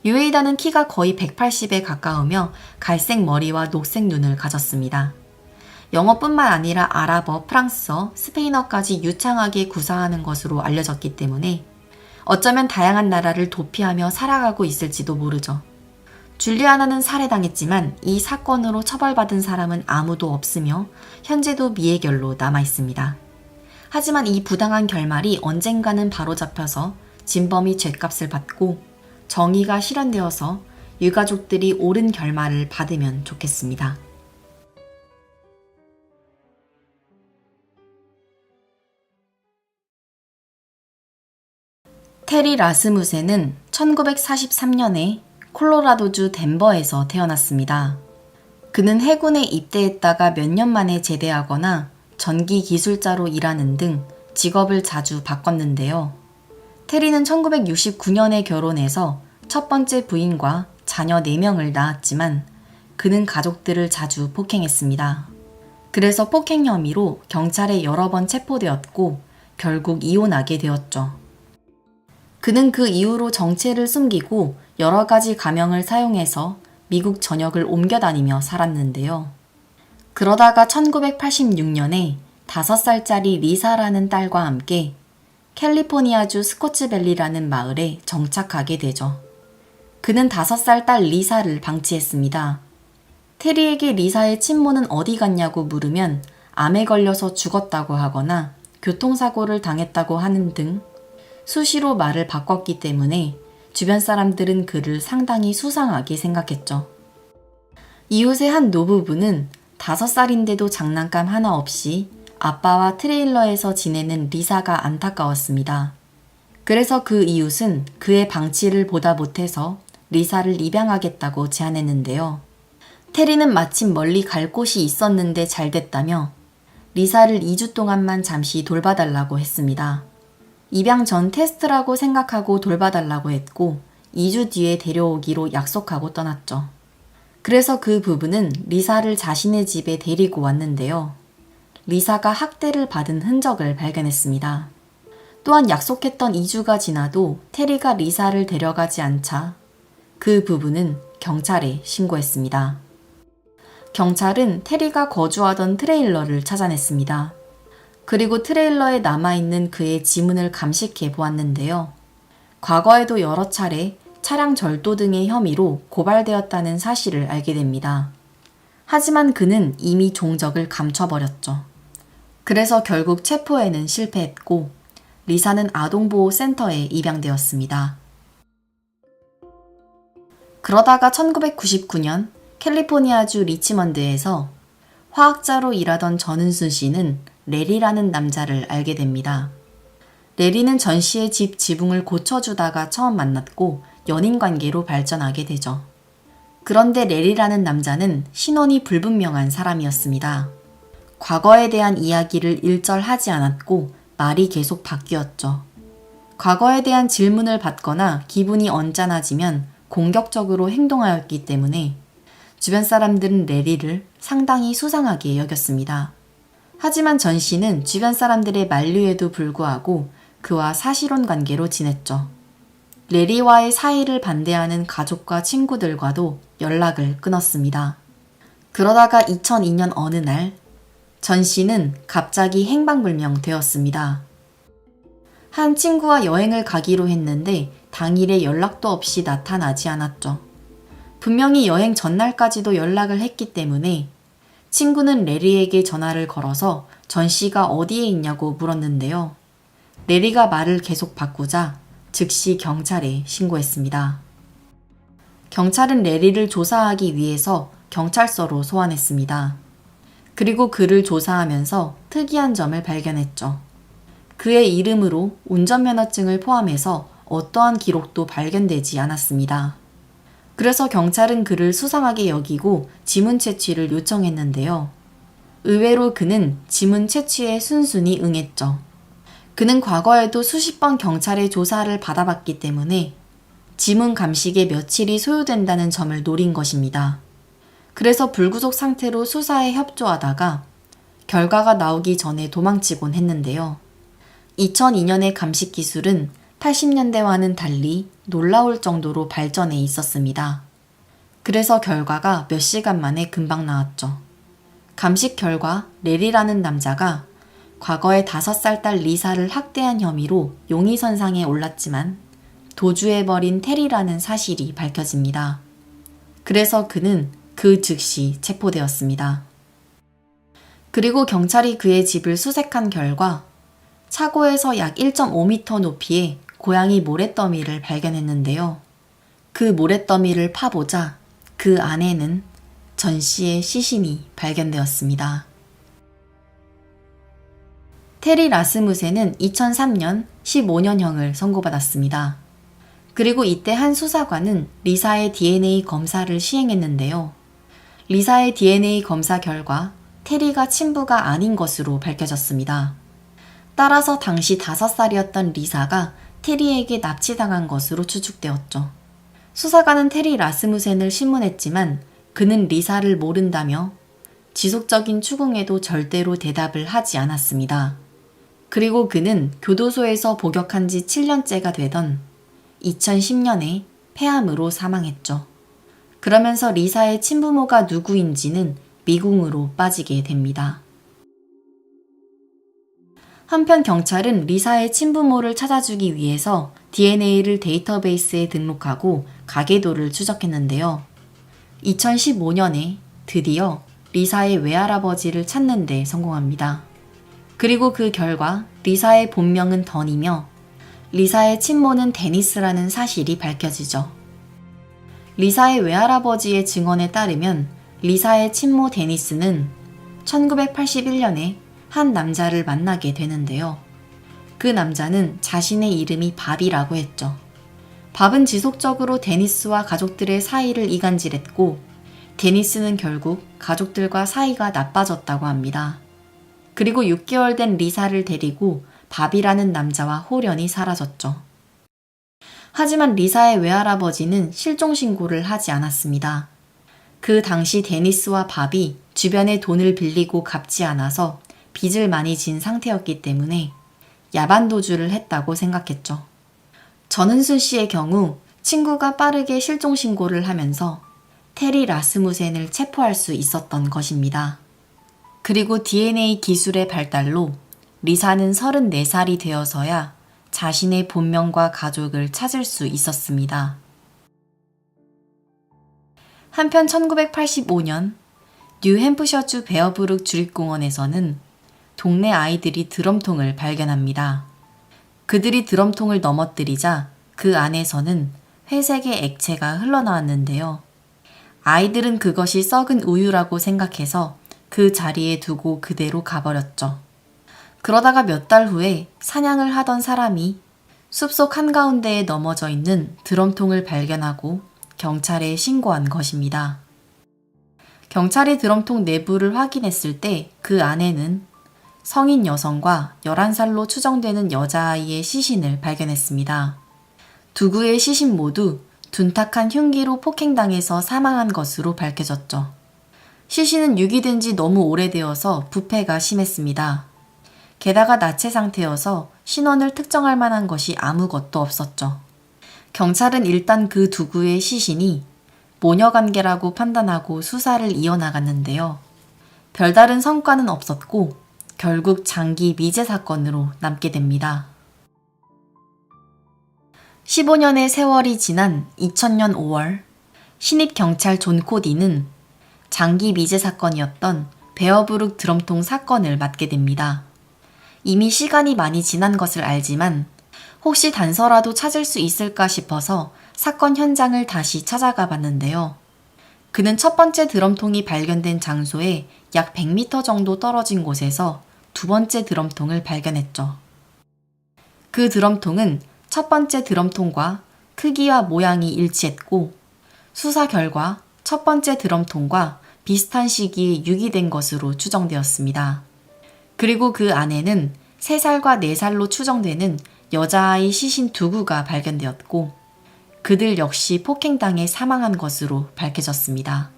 유에이다는 키가 거의 180에 가까우며 갈색 머리와 녹색 눈을 가졌습니다. 영어뿐만 아니라 아랍어, 프랑스어, 스페인어까지 유창하게 구사하는 것으로 알려졌기 때문에 어쩌면 다양한 나라를 도피하며 살아가고 있을지도 모르죠. 줄리아나는 살해당했지만 이 사건으로 처벌받은 사람은 아무도 없으며 현재도 미해결로 남아있습니다. 하지만 이 부당한 결말이 언젠가는 바로잡혀서 진범이 죗값을 받고 정의가 실현되어서 유가족들이 옳은 결말을 받으면 좋겠습니다. 테리 라스무센은 1943년에 콜로라도주 덴버에서 태어났습니다. 그는 해군에 입대했다가 몇 년 만에 제대하거나 전기 기술자로 일하는 등 직업을 자주 바꿨는데요. 테리는 1969년에 결혼해서 첫 번째 부인과 자녀 4명을 낳았지만 그는 가족들을 자주 폭행했습니다. 그래서 폭행 혐의로 경찰에 여러 번 체포되었고 결국 이혼하게 되었죠. 그는 그 이후로 정체를 숨기고 여러 가지 가명을 사용해서 미국 전역을 옮겨 다니며 살았는데요. 그러다가 1986년에 5살짜리 리사라는 딸과 함께 캘리포니아주 스코츠밸리라는 마을에 정착하게 되죠. 그는 5살 딸 리사를 방치했습니다. 테리에게 리사의 친모는 어디 갔냐고 물으면 암에 걸려서 죽었다고 하거나 교통사고를 당했다고 하는 등 수시로 말을 바꿨기 때문에 주변 사람들은 그를 상당히 수상하게 생각했죠. 이웃의 한 노부부는 5살인데도 장난감 하나 없이 아빠와 트레일러에서 지내는 리사가 안타까웠습니다. 그래서 그 이웃은 그의 방치를 보다 못해서 리사를 입양하겠다고 제안했는데요. 테리는 마침 멀리 갈 곳이 있었는데 잘 됐다며 리사를 2주 동안만 잠시 돌봐달라고 했습니다. 입양 전 테스트라고 생각하고 돌봐달라고 했고 2주 뒤에 데려오기로 약속하고 떠났죠. 그래서 그 부부는 리사를 자신의 집에 데리고 왔는데요. 리사가 학대를 받은 흔적을 발견했습니다. 또한 약속했던 2주가 지나도 테리가 리사를 데려가지 않자 그 부부는 경찰에 신고했습니다. 경찰은 테리가 거주하던 트레일러를 찾아냈습니다. 그리고 트레일러에 남아있는 그의 지문을 감식해 보았는데요. 과거에도 여러 차례 차량 절도 등의 혐의로 고발되었다는 사실을 알게 됩니다. 하지만 그는 이미 종적을 감춰버렸죠. 그래서 결국 체포에는 실패했고 리사는 아동보호센터에 입양되었습니다. 그러다가 1999년 캘리포니아주 리치먼드에서 화학자로 일하던 전은순 씨는 레리라는 남자를 알게 됩니다. 레리는 전 씨의 집 지붕을 고쳐주다가 처음 만났고 연인 관계로 발전하게 되죠. 그런데 레리라는 남자는 신원이 불분명한 사람이었습니다. 과거에 대한 이야기를 일절하지 않았고 말이 계속 바뀌었죠. 과거에 대한 질문을 받거나 기분이 언짢아지면 공격적으로 행동하였기 때문에 주변 사람들은 레리를 상당히 수상하게 여겼습니다. 하지만 전 씨는 주변 사람들의 만류에도 불구하고 그와 사실혼 관계로 지냈죠. 레리와의 사이를 반대하는 가족과 친구들과도 연락을 끊었습니다. 그러다가 2002년 어느 날 전 씨는 갑자기 행방불명 되었습니다. 한 친구와 여행을 가기로 했는데 당일에 연락도 없이 나타나지 않았죠. 분명히 여행 전날까지도 연락을 했기 때문에 친구는 레리에게 전화를 걸어서 전 씨가 어디에 있냐고 물었는데요. 레리가 말을 계속 바꾸자 즉시 경찰에 신고했습니다. 경찰은 레리를 조사하기 위해서 경찰서로 소환했습니다. 그리고 그를 조사하면서 특이한 점을 발견했죠. 그의 이름으로 운전면허증을 포함해서 어떠한 기록도 발견되지 않았습니다. 그래서 경찰은 그를 수상하게 여기고 지문 채취를 요청했는데요. 의외로 그는 지문 채취에 순순히 응했죠. 그는 과거에도 수십 번 경찰의 조사를 받아봤기 때문에 지문 감식에 며칠이 소요된다는 점을 노린 것입니다. 그래서 불구속 상태로 수사에 협조하다가 결과가 나오기 전에 도망치곤 했는데요. 2002년의 감식 기술은 80년대와는 달리 놀라울 정도로 발전해 있었습니다. 그래서 결과가 몇 시간 만에 금방 나왔죠. 감식 결과 레리라는 남자가 과거에 5살 딸 리사를 학대한 혐의로 용의선상에 올랐지만 도주해버린 테리라는 사실이 밝혀집니다. 그래서 그는 그 즉시 체포되었습니다. 그리고 경찰이 그의 집을 수색한 결과 차고에서 약 1.5m 높이의 고양이 모래더미를 발견했는데요. 그 모래더미를 파보자 그 안에는 전 씨의 시신이 발견되었습니다. 테리 라스무센은 2003년 15년형을 선고받았습니다. 그리고 이때 한 수사관은 리사의 DNA 검사를 시행했는데요. 리사의 DNA 검사 결과 테리가 친부가 아닌 것으로 밝혀졌습니다. 따라서 당시 5살이었던 리사가 테리에게 납치당한 것으로 추측되었죠. 수사관은 테리 라스무센을 신문했지만 그는 리사를 모른다며 지속적인 추궁에도 절대로 대답을 하지 않았습니다. 그리고 그는 교도소에서 복역한 지 7년째가 되던 2010년에 폐암으로 사망했죠. 그러면서 리사의 친부모가 누구인지는 미궁으로 빠지게 됩니다. 한편 경찰은 리사의 친부모를 찾아주기 위해서 DNA를 데이터베이스에 등록하고 가계도를 추적했는데요. 2015년에 드디어 리사의 외할아버지를 찾는 데 성공합니다. 그리고 그 결과 리사의 본명은 던이며 리사의 친모는 데니스라는 사실이 밝혀지죠. 리사의 외할아버지의 증언에 따르면 리사의 친모 데니스는 1981년에 한 남자를 만나게 되는데요. 그 남자는 자신의 이름이 밥이라고 했죠. 밥은 지속적으로 데니스와 가족들의 사이를 이간질했고 데니스는 결국 가족들과 사이가 나빠졌다고 합니다. 그리고 6개월 된 리사를 데리고 밥이라는 남자와 홀연히 사라졌죠. 하지만 리사의 외할아버지는 실종신고를 하지 않았습니다. 그 당시 데니스와 밥이 주변에 돈을 빌리고 갚지 않아서 빚을 많이 진 상태였기 때문에 야반도주를 했다고 생각했죠. 전은순 씨의 경우 친구가 빠르게 실종신고를 하면서 테리 라스무센을 체포할 수 있었던 것입니다. 그리고 DNA 기술의 발달로 리사는 34살이 되어서야 자신의 본명과 가족을 찾을 수 있었습니다. 한편 1985년 뉴햄프셔주 베어브룩 주립공원에서는 동네 아이들이 드럼통을 발견합니다. 그들이 드럼통을 넘어뜨리자 그 안에서는 회색의 액체가 흘러나왔는데요. 아이들은 그것이 썩은 우유라고 생각해서 그 자리에 두고 그대로 가버렸죠. 그러다가 몇 달 후에 사냥을 하던 사람이 숲속 한가운데에 넘어져 있는 드럼통을 발견하고 경찰에 신고한 것입니다. 경찰이 드럼통 내부를 확인했을 때 그 안에는 성인 여성과 11살로 추정되는 여자아이의 시신을 발견했습니다. 두 구의 시신 모두 둔탁한 흉기로 폭행당해서 사망한 것으로 밝혀졌죠. 시신은 유기된 지 너무 오래되어서 부패가 심했습니다. 게다가 나체 상태여서 신원을 특정할 만한 것이 아무것도 없었죠. 경찰은 일단 그 두 구의 시신이 모녀관계라고 판단하고 수사를 이어나갔는데요. 별다른 성과는 없었고 결국 장기 미제 사건으로 남게 됩니다. 15년의 세월이 지난 2000년 5월 신입경찰 존 코디는 장기 미제 사건이었던 베어브룩 드럼통 사건을 맡게 됩니다. 이미 시간이 많이 지난 것을 알지만 혹시 단서라도 찾을 수 있을까 싶어서 사건 현장을 다시 찾아가 봤는데요. 그는 첫 번째 드럼통이 발견된 장소에 약 100m 정도 떨어진 곳에서 두 번째 드럼통을 발견했죠. 그 드럼통은 첫 번째 드럼통과 크기와 모양이 일치했고 수사 결과 첫 번째 드럼통과 비슷한 시기에 유기된 것으로 추정되었습니다. 그리고 그 안에는 3살과 4살로 추정되는 여자아이 시신 2구가 발견되었고 그들 역시 폭행당해 사망한 것으로 밝혀졌습니다.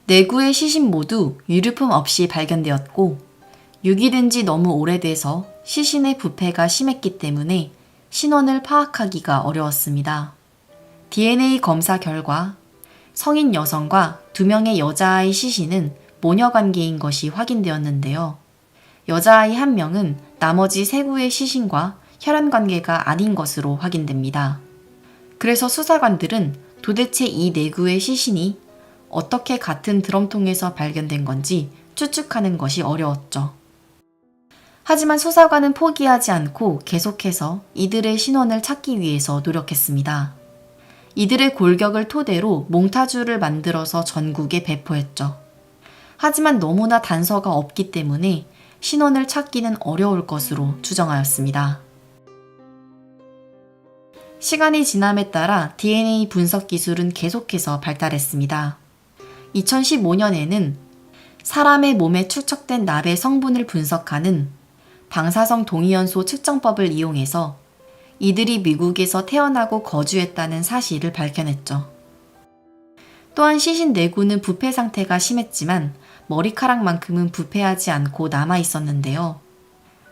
4구의 시신 모두 유류품 없이 발견되었고 유기된 지 너무 오래돼서 시신의 부패가 심했기 때문에 신원을 파악하기가 어려웠습니다. DNA 검사 결과 성인 여성과 2명의 여자아이 시신은 모녀관계인 것이 확인되었는데요. 여자아이 1명은 나머지 3구의 시신과 혈연관계가 아닌 것으로 확인됩니다. 그래서 수사관들은 도대체 이 4구의 시신이 어떻게 같은 드럼통에서 발견된 건지 추측하는 것이 어려웠죠. 하지만 수사관은 포기하지 않고 계속해서 이들의 신원을 찾기 위해서 노력했습니다. 이들의 골격을 토대로 몽타주를 만들어서 전국에 배포했죠. 하지만 너무나 단서가 없기 때문에 신원을 찾기는 어려울 것으로 추정하였습니다. 시간이 지남에 따라 DNA 분석 기술은 계속해서 발달했습니다. 2015년에는 사람의 몸에 축적된 납의 성분을 분석하는 방사성 동위연소 측정법을 이용해서 이들이 미국에서 태어나고 거주했다는 사실을 밝혀냈죠. 또한 시신 4구는 부패 상태가 심했지만 머리카락만큼은 부패하지 않고 남아 있었는데요.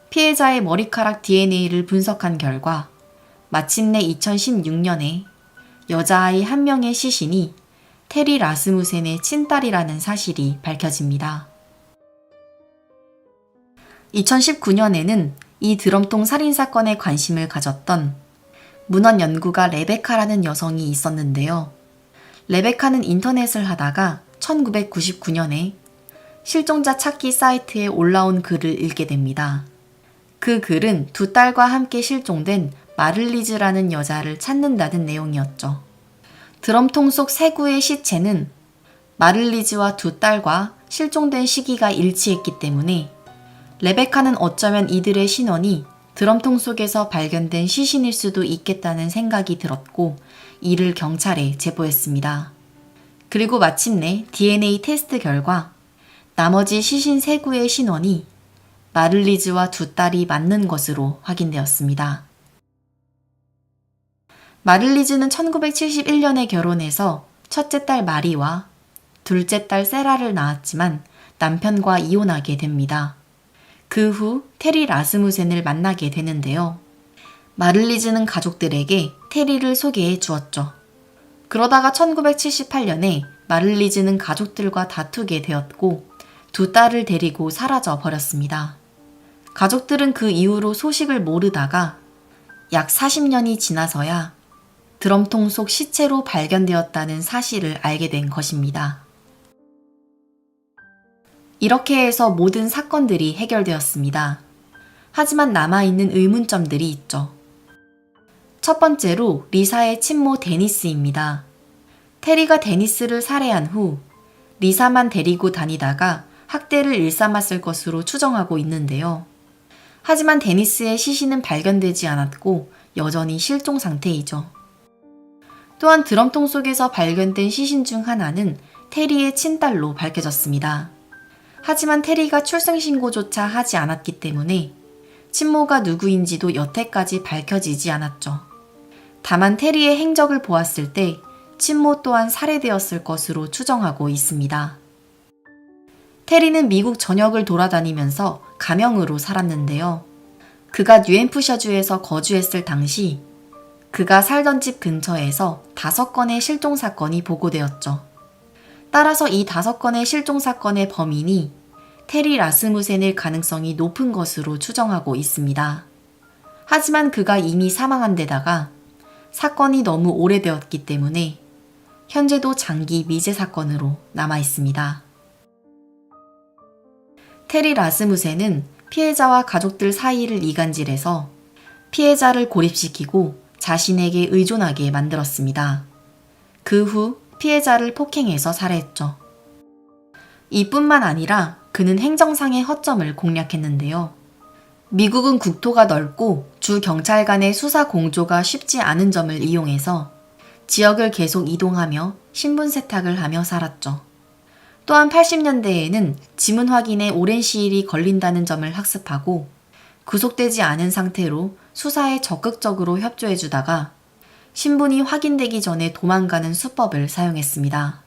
피해자의 머리카락 DNA를 분석한 결과 마침내 2016년에 여자아이 1명의 시신이 테리 라스무센의 친딸이라는 사실이 밝혀집니다. 2019년에는 이 드럼통 살인사건에 관심을 가졌던 문헌 연구가 레베카라는 여성이 있었는데요. 레베카는 인터넷을 하다가 1999년에 실종자 찾기 사이트에 올라온 글을 읽게 됩니다. 그 글은 2 딸과 함께 실종된 마를리즈라는 여자를 찾는다는 내용이었죠. 드럼통 속 3구의 시체는 마를리즈와 2 딸과 실종된 시기가 일치했기 때문에 레베카는 어쩌면 이들의 신원이 드럼통 속에서 발견된 시신일 수도 있겠다는 생각이 들었고 이를 경찰에 제보했습니다. 그리고 마침내 DNA 테스트 결과 나머지 시신 3구의 신원이 마를리즈와 2 딸이 맞는 것으로 확인되었습니다. 마를리즈는 1971년에 결혼해서 첫째 딸 마리와 둘째 딸 세라를 낳았지만 남편과 이혼하게 됩니다. 그 후 테리 라스무센을 만나게 되는데요. 마를리즈는 가족들에게 테리를 소개해 주었죠. 그러다가 1978년에 마를리즈는 가족들과 다투게 되었고 2 딸을 데리고 사라져 버렸습니다. 가족들은 그 이후로 소식을 모르다가 약 40년이 지나서야 드럼통 속 시체로 발견되었다는 사실을 알게 된 것입니다. 이렇게 해서 모든 사건들이 해결되었습니다. 하지만 남아있는 의문점들이 있죠. 첫 번째로 리사의 친모 데니스입니다. 테리가 데니스를 살해한 후 리사만 데리고 다니다가 학대를 일삼았을 것으로 추정하고 있는데요. 하지만 데니스의 시신은 발견되지 않았고 여전히 실종 상태이죠. 또한 드럼통 속에서 발견된 시신 중 하나는 테리의 친딸로 밝혀졌습니다. 하지만 테리가 출생신고조차 하지 않았기 때문에 친모가 누구인지도 여태까지 밝혀지지 않았죠. 다만 테리의 행적을 보았을 때 친모 또한 살해되었을 것으로 추정하고 있습니다. 테리는 미국 전역을 돌아다니면서 가명으로 살았는데요. 그가 뉴햄프셔주에서 거주했을 당시 그가 살던 집 근처에서 5건의 실종 사건이 보고되었죠. 따라서 이 5건의 실종 사건의 범인이 테리 라스무센일 가능성이 높은 것으로 추정하고 있습니다. 하지만 그가 이미 사망한 데다가 사건이 너무 오래되었기 때문에 현재도 장기 미제 사건으로 남아 있습니다. 테리 라스무센은 피해자와 가족들 사이를 이간질해서 피해자를 고립시키고 자신에게 의존하게 만들었습니다. 그 후 피해자를 폭행해서 살해했죠. 이뿐만 아니라 그는 행정상의 허점을 공략했는데요. 미국은 국토가 넓고 주 경찰 간의 수사 공조가 쉽지 않은 점을 이용해서 지역을 계속 이동하며 신분 세탁을 하며 살았죠. 또한 80년대에는 지문 확인에 오랜 시일이 걸린다는 점을 학습하고 구속되지 않은 상태로 수사에 적극적으로 협조해주다가 신분이 확인되기 전에 도망가는 수법을 사용했습니다.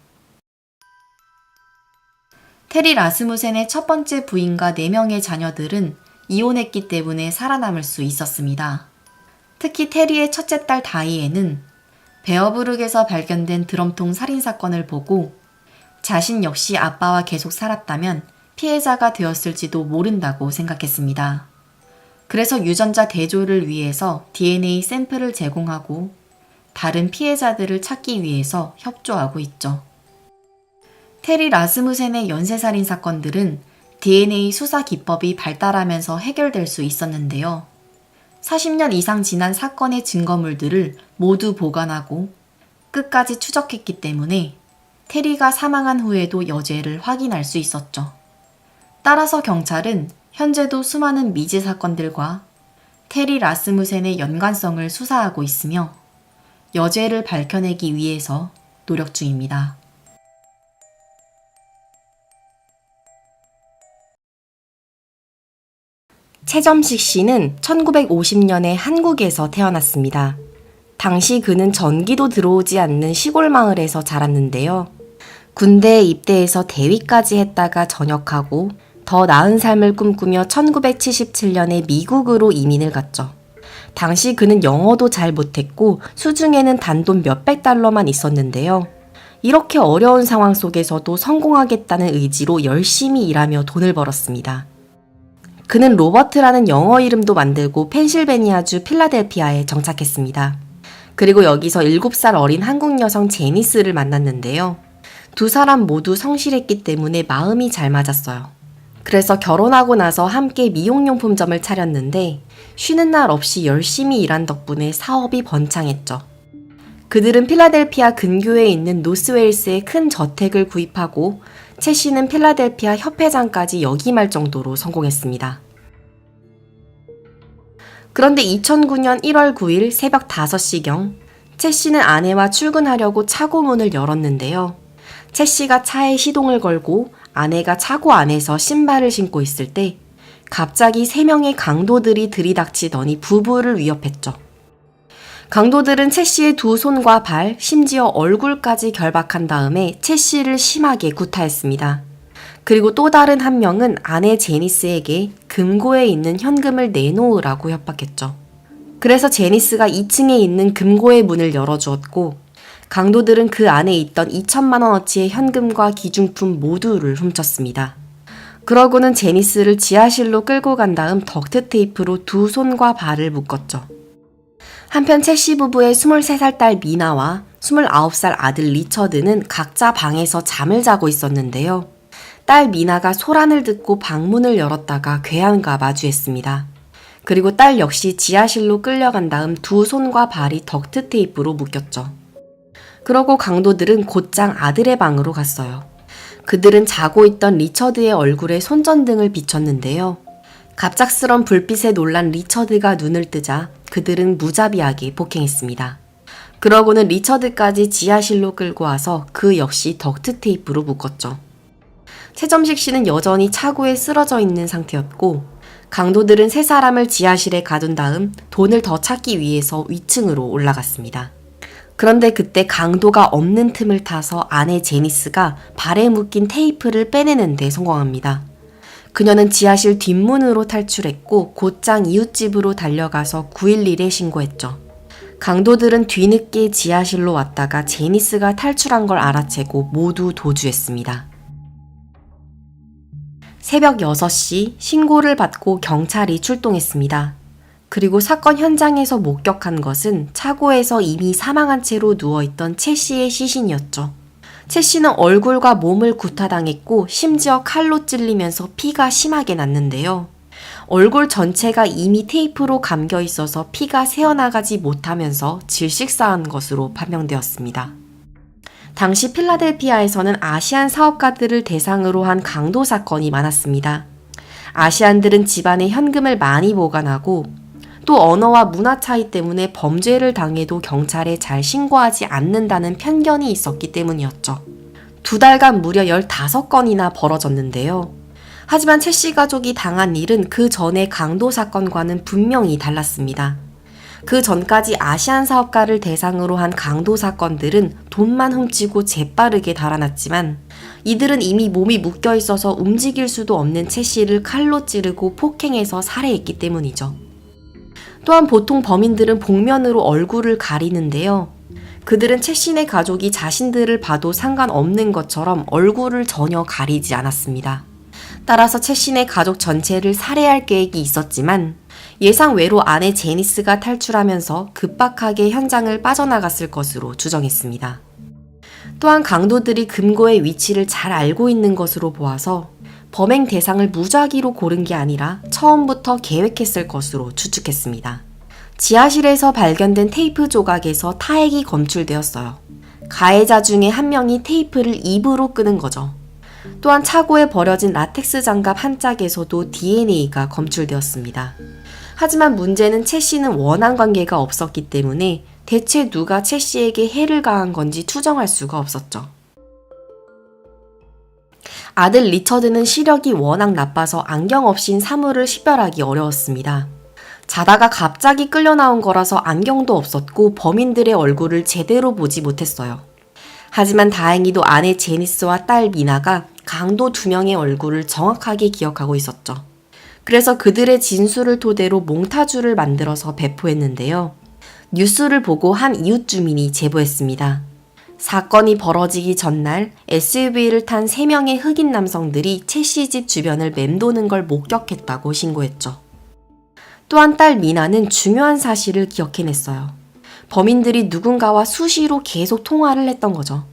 테리 라스무센의 첫 번째 부인과 4명의 자녀들은 이혼했기 때문에 살아남을 수 있었습니다. 특히 테리의 첫째 딸 다이애는 베어브룩에서 발견된 드럼통 살인사건을 보고 자신 역시 아빠와 계속 살았다면 피해자가 되었을지도 모른다고 생각했습니다. 그래서 유전자 대조를 위해서 DNA 샘플을 제공하고 다른 피해자들을 찾기 위해서 협조하고 있죠. 테리 라스무센의 연쇄살인 사건들은 DNA 수사 기법이 발달하면서 해결될 수 있었는데요. 40년 이상 지난 사건의 증거물들을 모두 보관하고 끝까지 추적했기 때문에 테리가 사망한 후에도 여죄를 확인할 수 있었죠. 따라서 경찰은 현재도 수많은 미제 사건들과 테리 라스무센의 연관성을 수사하고 있으며 여죄를 밝혀내기 위해서 노력 중입니다. 최점식 씨는 1950년에 한국에서 태어났습니다. 당시 그는 전기도 들어오지 않는 시골 마을에서 자랐는데요. 군대에 입대해서 대위까지 했다가 전역하고 더 나은 삶을 꿈꾸며 1977년에 미국으로 이민을 갔죠. 당시 그는 영어도 잘 못했고 수중에는 단돈 몇백 달러만 있었는데요. 이렇게 어려운 상황 속에서도 성공하겠다는 의지로 열심히 일하며 돈을 벌었습니다. 그는 로버트라는 영어 이름도 만들고 펜실베니아주 필라델피아에 정착했습니다. 그리고 여기서 7살 어린 한국 여성 제니스를 만났는데요. 두 사람 모두 성실했기 때문에 마음이 잘 맞았어요. 그래서 결혼하고 나서 함께 미용용품점을 차렸는데 쉬는 날 없이 열심히 일한 덕분에 사업이 번창했죠. 그들은 필라델피아 근교에 있는 노스웨일스의 큰 저택을 구입하고 채 씨는 필라델피아 협회장까지 역임할 정도로 성공했습니다. 그런데 2009년 1월 9일 새벽 5시경 채 씨는 아내와 출근하려고 차고 문을 열었는데요. 채 씨가 차에 시동을 걸고 아내가 차고 안에서 신발을 신고 있을 때 갑자기 3명의 강도들이 들이닥치더니 부부를 위협했죠. 강도들은 채 씨의 두 손과 발, 심지어 얼굴까지 결박한 다음에 채 씨를 심하게 구타했습니다. 그리고 또 다른 한 명은 아내 제니스에게 금고에 있는 현금을 내놓으라고 협박했죠. 그래서 제니스가 2층에 있는 금고의 문을 열어주었고 강도들은 그 안에 있던 2천만 원어치의 현금과 기중품 모두를 훔쳤습니다. 그러고는 제니스를 지하실로 끌고 간 다음 덕트 테이프로 두 손과 발을 묶었죠. 한편 채 씨 부부의 23살 딸 미나와 29살 아들 리처드는 각자 방에서 잠을 자고 있었는데요. 딸 미나가 소란을 듣고 방문을 열었다가 괴한과 마주했습니다. 그리고 딸 역시 지하실로 끌려간 다음 두 손과 발이 덕트 테이프로 묶였죠. 그러고 강도들은 곧장 아들의 방으로 갔어요. 그들은 자고 있던 리처드의 얼굴에 손전등을 비췄는데요. 갑작스런 불빛에 놀란 리처드가 눈을 뜨자 그들은 무자비하게 폭행했습니다. 그러고는 리처드까지 지하실로 끌고 와서 그 역시 덕트 테이프로 묶었죠. 최점식 씨는 여전히 차고에 쓰러져 있는 상태였고 강도들은 세 사람을 지하실에 가둔 다음 돈을 더 찾기 위해서 위층으로 올라갔습니다. 그런데 그때 강도가 없는 틈을 타서 아내 제니스가 발에 묶인 테이프를 빼내는 데 성공합니다. 그녀는 지하실 뒷문으로 탈출했고 곧장 이웃집으로 달려가서 911에 신고했죠. 강도들은 뒤늦게 지하실로 왔다가 제니스가 탈출한 걸 알아채고 모두 도주했습니다. 새벽 6시 신고를 받고 경찰이 출동했습니다. 그리고 사건 현장에서 목격한 것은 차고에서 이미 사망한 채로 누워있던 채 씨의 시신이었죠. 채 씨는 얼굴과 몸을 구타당했고 심지어 칼로 찔리면서 피가 심하게 났는데요. 얼굴 전체가 이미 테이프로 감겨 있어서 피가 새어나가지 못하면서 질식사한 것으로 판명되었습니다. 당시 필라델피아에서는 아시안 사업가들을 대상으로 한 강도 사건이 많았습니다. 아시안들은 집안에 현금을 많이 보관하고 또 언어와 문화 차이 때문에 범죄를 당해도 경찰에 잘 신고하지 않는다는 편견이 있었기 때문이었죠. 2달간 무려 15건이나 벌어졌는데요. 하지만 채 씨 가족이 당한 일은 그 전의 강도 사건과는 분명히 달랐습니다. 그 전까지 아시안 사업가를 대상으로 한 강도 사건들은 돈만 훔치고 재빠르게 달아났지만 이들은 이미 몸이 묶여 있어서 움직일 수도 없는 채 씨를 칼로 찌르고 폭행해서 살해했기 때문이죠. 또한 보통 범인들은 복면으로 얼굴을 가리는데요. 그들은 채 씨네 가족이 자신들을 봐도 상관없는 것처럼 얼굴을 전혀 가리지 않았습니다. 따라서 채 씨네 가족 전체를 살해할 계획이 있었지만 예상 외로 아내 제니스가 탈출하면서 급박하게 현장을 빠져나갔을 것으로 추정했습니다. 또한 강도들이 금고의 위치를 잘 알고 있는 것으로 보아서 범행 대상을 무작위로 고른 게 아니라 처음부터 계획했을 것으로 추측했습니다. 지하실에서 발견된 테이프 조각에서 타액이 검출되었어요. 가해자 중에 한 명이 테이프를 입으로 끄는 거죠. 또한 차고에 버려진 라텍스 장갑 한 짝에서도 DNA가 검출되었습니다. 하지만 문제는 채 씨는 원한 관계가 없었기 때문에 대체 누가 채 씨에게 해를 가한 건지 추정할 수가 없었죠. 아들 리처드는 시력이 워낙 나빠서 안경 없인 사물을 식별하기 어려웠습니다. 자다가 갑자기 끌려 나온 거라서 안경도 없었고 범인들의 얼굴을 제대로 보지 못했어요. 하지만 다행히도 아내 제니스와 딸 미나가 강도 2명의 얼굴을 정확하게 기억하고 있었죠. 그래서 그들의 진술을 토대로 몽타주를 만들어서 배포했는데요. 뉴스를 보고 한 이웃 주민이 제보했습니다. 사건이 벌어지기 전날 SUV를 탄 3명의 흑인 남성들이 채 씨 집 주변을 맴도는 걸 목격했다고 신고했죠. 또한 딸 미나는 중요한 사실을 기억해냈어요. 범인들이 누군가와 수시로 계속 통화를 했던 거죠.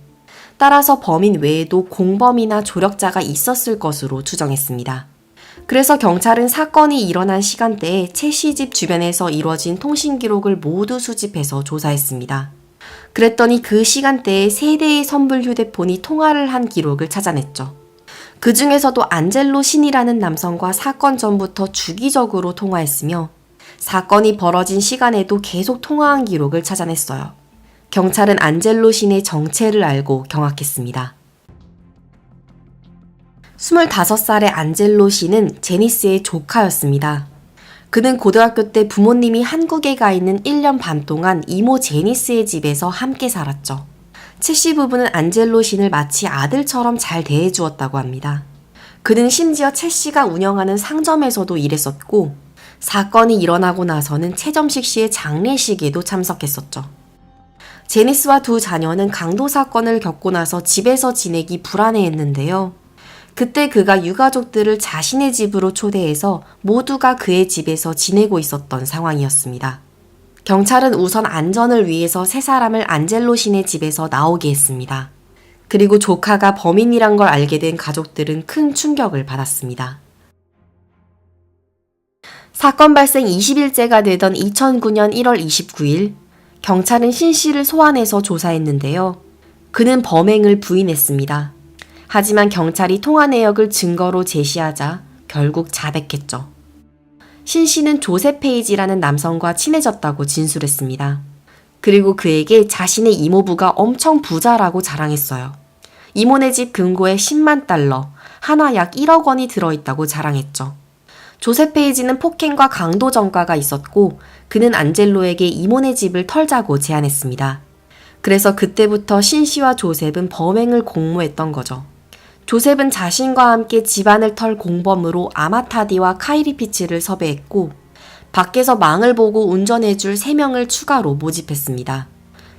따라서 범인 외에도 공범이나 조력자가 있었을 것으로 추정했습니다. 그래서 경찰은 사건이 일어난 시간대에 채 씨 집 주변에서 이뤄진 통신 기록을 모두 수집해서 조사했습니다. 그랬더니 그 시간대에 3대의 선불 휴대폰이 통화를 한 기록을 찾아냈죠. 그 중에서도 안젤로 신이라는 남성과 사건 전부터 주기적으로 통화했으며 사건이 벌어진 시간에도 계속 통화한 기록을 찾아냈어요. 경찰은 안젤로 신의 정체를 알고 경악했습니다. 25살의 안젤로 신은 제니스의 조카였습니다. 그는 고등학교 때 부모님이 한국에 가 있는 1년 반 동안 이모 제니스의 집에서 함께 살았죠. 채 씨 부부는 안젤로 신을 마치 아들처럼 잘 대해주었다고 합니다. 그는 심지어 채 씨가 운영하는 상점에서도 일했었고 사건이 일어나고 나서는 최점식 씨의 장례식에도 참석했었죠. 제니스와 2 자녀는 강도 사건을 겪고 나서 집에서 지내기 불안해했는데요. 그때 그가 유가족들을 자신의 집으로 초대해서 모두가 그의 집에서 지내고 있었던 상황이었습니다. 경찰은 우선 안전을 위해서 3사람을 안젤로 신의 집에서 나오게 했습니다. 그리고 조카가 범인이란 걸 알게 된 가족들은 큰 충격을 받았습니다. 사건 발생 20일째가 되던 2009년 1월 29일, 경찰은 신 씨를 소환해서 조사했는데요. 그는 범행을 부인했습니다. 하지만 경찰이 통화 내역을 증거로 제시하자 결국 자백했죠. 신 씨는 조셉 페이지라는 남성과 친해졌다고 진술했습니다. 그리고 그에게 자신의 이모부가 엄청 부자라고 자랑했어요. 이모네 집 금고에 10만 달러, 하나 약 1억 원이 들어있다고 자랑했죠. 조셉 페이지는 폭행과 강도 전과가 있었고 그는 안젤로에게 이모네 집을 털자고 제안했습니다. 그래서 그때부터 신 씨와 조셉은 범행을 공모했던 거죠. 조셉은 자신과 함께 집안을 털 공범으로 아마타디와 카이리피츠를 섭외했고 밖에서 망을 보고 운전해줄 3명을 추가로 모집했습니다.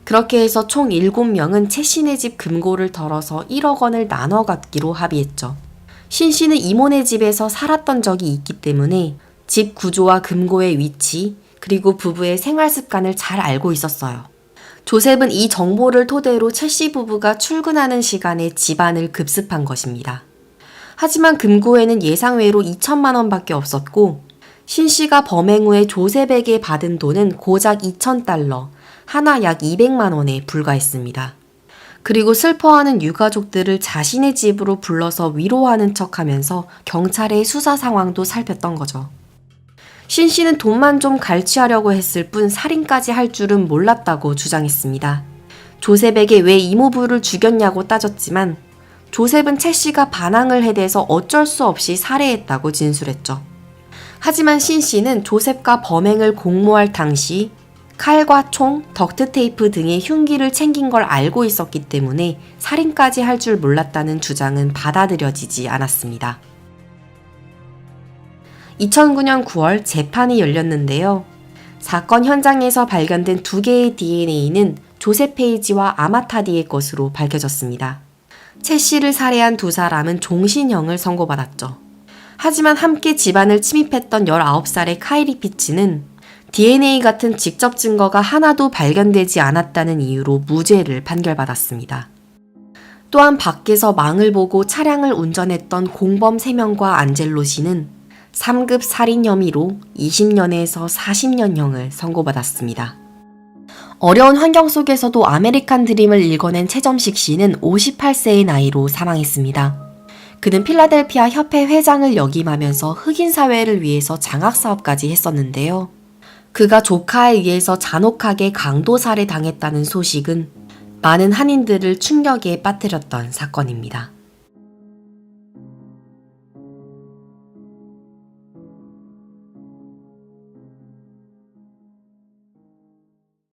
그렇게 해서 총 7명은 채 씨네 집 금고를 털어서 1억 원을 나눠 갖기로 합의했죠. 신 씨는 이모네 집에서 살았던 적이 있기 때문에 집 구조와 금고의 위치, 그리고 부부의 생활 습관을 잘 알고 있었어요. 조셉은 이 정보를 토대로 채 씨 부부가 출근하는 시간에 집안을 급습한 것입니다. 하지만 금고에는 예상외로 2천만 원밖에 없었고 신 씨가 범행 후에 조셉에게 받은 돈은 고작 2,000달러, 하나 약 200만 원에 불과했습니다. 그리고 슬퍼하는 유가족들을 자신의 집으로 불러서 위로하는 척하면서 경찰의 수사 상황도 살폈던 거죠. 신 씨는 돈만 좀 갈취하려고 했을 뿐 살인까지 할 줄은 몰랐다고 주장했습니다. 조셉에게 왜 이모부를 죽였냐고 따졌지만 조셉은 채 씨가 반항을 해대서 어쩔 수 없이 살해했다고 진술했죠. 하지만 신 씨는 조셉과 범행을 공모할 당시 칼과 총, 덕트 테이프 등의 흉기를 챙긴 걸 알고 있었기 때문에 살인까지 할 줄 몰랐다는 주장은 받아들여지지 않았습니다. 2009년 9월 재판이 열렸는데요. 사건 현장에서 발견된 2개의 DNA는 조셉 페이지와 아마타디의 것으로 밝혀졌습니다. 채 씨를 살해한 2사람은 종신형을 선고받았죠. 하지만 함께 집안을 침입했던 19살의 카이리 피츠는 DNA 같은 직접 증거가 하나도 발견되지 않았다는 이유로 무죄를 판결받았습니다. 또한 밖에서 망을 보고 차량을 운전했던 공범 3명과 안젤로 씨는 3급 살인 혐의로 20년에서 40년형을 선고받았습니다. 어려운 환경 속에서도 아메리칸 드림을 일궈낸 최점식 씨는 58세의 나이로 사망했습니다. 그는 필라델피아 협회 회장을 역임하면서 흑인 사회를 위해서 장학사업까지 했었는데요. 그가 조카에 의해서 잔혹하게 강도 살해당했다는 소식은 많은 한인들을 충격에 빠뜨렸던 사건입니다.